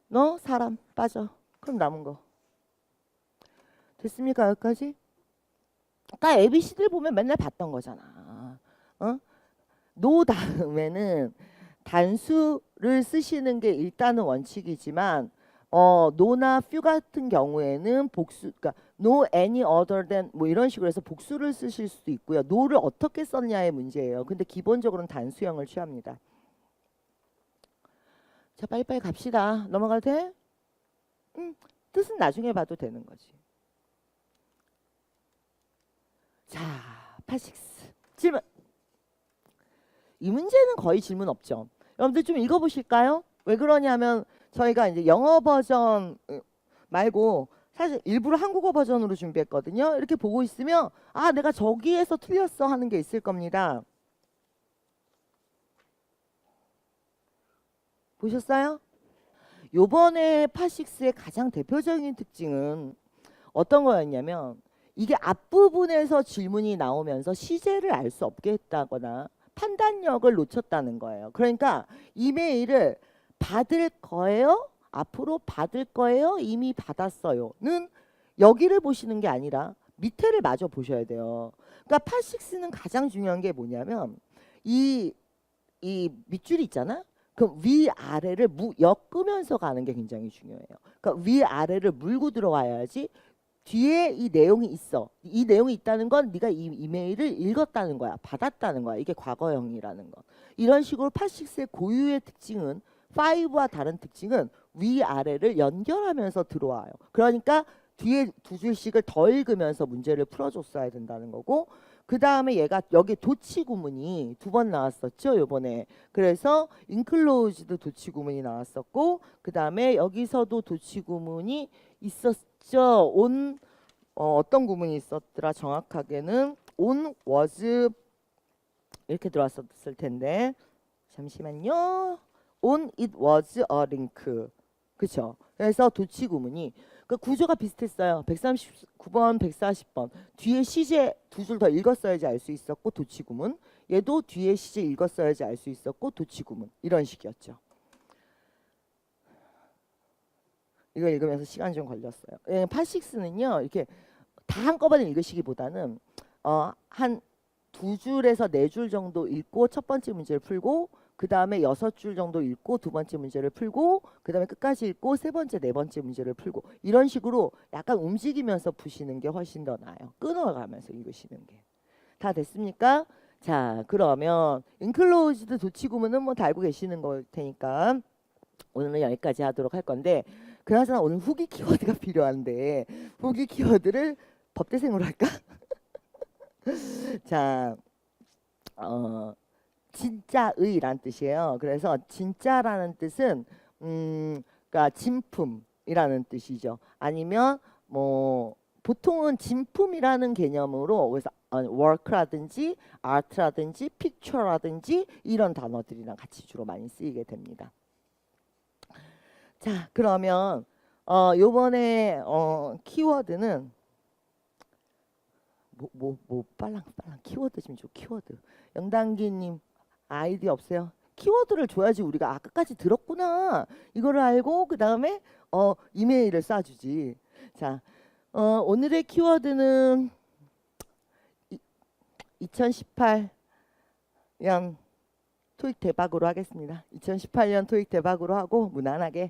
[SPEAKER 1] 너 사람 빠져. 그럼 남은 거. 됐습니까? 여기까지? 그러니까 ABC들 보면 맨날 봤던 거잖아. 어? 노 다음에는 단수를 쓰시는 게 일단은 원칙이지만 no나 few 같은 경우에는 복수, 그러니까 no any other than 뭐 이런 식으로 해서 복수를 쓰실 수도 있고요. no를 어떻게 썼냐의 문제예요. 근데 기본적으로는 단수형을 취합니다. 자, 빨리빨리 갑시다. 넘어가도 돼? 뜻은 나중에 봐도 되는 거지. 자, 86 질문. 이 문제는 거의 질문 없죠. 여러분들 좀 읽어보실까요? 왜 그러냐면 저희가 이제 영어 버전 말고 사실 일부러 한국어 버전으로 준비했거든요. 이렇게 보고 있으면 아, 내가 저기에서 틀렸어 하는 게 있을 겁니다. 보셨어요? 요번에 파6의 가장 대표적인 특징은 어떤 거였냐면 이게 앞부분에서 질문이 나오면서 시제를 알 수 없게 했다거나 판단력을 놓쳤다는 거예요. 그러니까 이메일을 받을 거예요? 앞으로 받을 거예요? 이미 받았어요?는 여기를 보시는 게 아니라 밑에를 마저 보셔야 돼요. 그러니까 파6는 가장 중요한 게 뭐냐면 이 밑줄이 있잖아. 그럼 위아래를 엮으면서 가는 게 굉장히 중요해요. 그러니까 위아래를 물고 들어와야지 뒤에 이 내용이 있어. 이 내용이 있다는 건 네가 이 이메일을 읽었다는 거야. 받았다는 거야. 이게 과거형이라는 거. 이런 식으로 파6의 고유의 특징은 5와 다른 특징은 위아래를 연결하면서 들어와요. 그러니까 뒤에 두 줄씩을 더 읽으면서 문제를 풀어줬어야 된다는 거고 그 다음에 얘가 여기 도치 구문이 두 번 나왔었죠 요번에. 그래서 inclosed 도치 구문이 나왔었고 그 다음에 여기서도 도치 구문이 있었죠. on 어떤 구문이 있었더라 정확하게는 on was 이렇게 들어왔었을 텐데 잠시만요. on it was a link. 그쵸? 그래서 도치 구문이 그 구조가 비슷했어요. 139번, 140번. 뒤에 시제 두 줄 더 읽었어야지 알 수 있었고 도치구문. 얘도 뒤에 시제 읽었어야지 알 수 있었고 도치구문. 이런 식이었죠. 이거 읽으면서 시간 좀 걸렸어요. 예, 팟식스는요. 이렇게 다 한꺼번에 읽으시기보다는 한 두 줄에서 네 줄 정도 읽고 첫 번째 문제를 풀고 그 다음에 6줄 정도 읽고 두 번째 문제를 풀고 그 다음에 끝까지 읽고 세 번째, 네 번째 문제를 풀고 이런 식으로 약간 움직이면서 푸시는 게 훨씬 더 나아요. 끊어가면서 읽으시는 게. 다 됐습니까? 자, 그러면 인클로즈드 도치구문은 뭐 다 알고 계시는 걸 테니까 오늘은 여기까지 하도록 할 건데 그나저나 오늘 후기 키워드가 필요한데 후기 키워드를 법대생으로 할까? 자, 진짜의란 뜻이에요. 그래서 진짜라는 뜻은 그러니까 진품이라는 뜻이죠. 아니면 뭐 보통은 진품이라는 개념으로 그래서 work라든지 art라든지 picture라든지 이런 단어들이랑 같이 주로 많이 쓰이게 됩니다. 자, 그러면 요번에 키워드는 빨랑 키워드 좀 줘. 키워드. 영단기님 아이디어 없어요? 키워드를 줘야지 우리가 끝까지 들었구나 이거를 알고 그 다음에 이메일을 쏴주지. 자, 오늘의 키워드는 2018년 토익 대박으로 하겠습니다. 2018년 토익 대박으로 하고 무난하게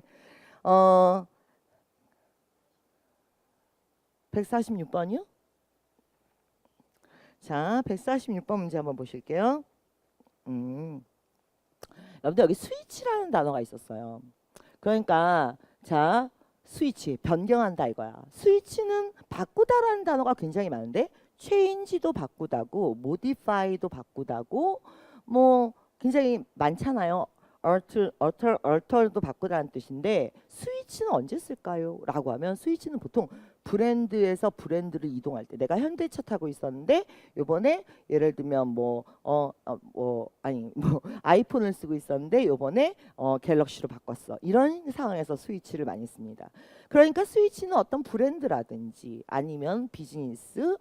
[SPEAKER 1] 146번이요? 자, 146번 문제 한번 보실게요. 여러분들 여기 스위치라는 단어가 있었어요. 그러니까 자, 스위치 변경한다 이거야. 스위치는 바꾸다라는 단어가 굉장히 많은데 change도 바꾸다고 modify도 바꾸다고 뭐 굉장히 많잖아요. alter도 바꾸다는 뜻인데 스위치는 언제 쓸까요? 라고 하면 스위치는 보통 브랜드에서 브랜드를 이동할 때 내가 현대차 타고 있었는데 요번에 예를 들면 아이폰을 쓰고 있었는데 요번에 갤럭시로 바꿨어. 이런 상황에서 스위치를 많이 씁니다. 그러니까 스위치는 어떤 브랜드라든지 아니면 비즈니스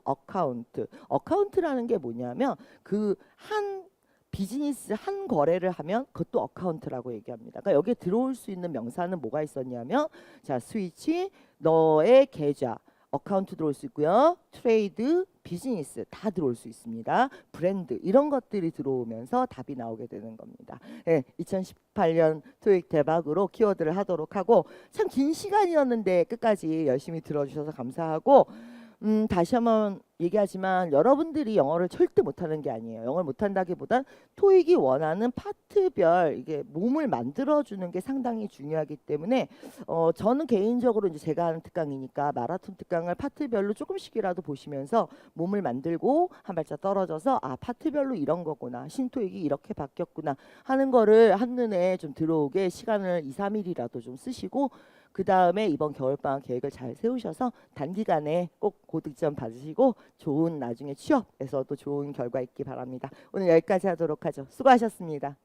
[SPEAKER 1] 어카운트라는 게 뭐냐면 그 한 비즈니스 한 거래를 하면 그것도 어카운트라고 얘기합니다. 그러니까 여기에 들어올 수 있는 명사는 뭐가 있었냐면 자, 스위치, 너의 계좌, 어카운트 들어올 수 있고요. 트레이드, 비즈니스 다 들어올 수 있습니다. 브랜드 이런 것들이 들어오면서 답이 나오게 되는 겁니다. 네, 2018년 토익 대박으로 키워드를 하도록 하고 참 긴 시간이었는데 끝까지 열심히 들어주셔서 감사하고 다시 한번 얘기하지만 여러분들이 영어를 절대 못하는 게 아니에요. 영어를 못한다기보단 토익이 원하는 파트별 이게 몸을 만들어주는 게 상당히 중요하기 때문에 저는 개인적으로 이제 제가 하는 특강이니까 마라톤 특강을 파트별로 조금씩이라도 보시면서 몸을 만들고 한 발짝 떨어져서 아 파트별로 이런 거구나 신토익이 이렇게 바뀌었구나 하는 거를 한눈에 좀 들어오게 시간을 2, 3일이라도 좀 쓰시고 그 다음에 이번 겨울방학 계획을 잘 세우셔서 단기간에 꼭 고득점 받으시고 좋은 나중에 취업에서도 좋은 결과 있기 바랍니다. 오늘 여기까지 하도록 하죠. 수고하셨습니다.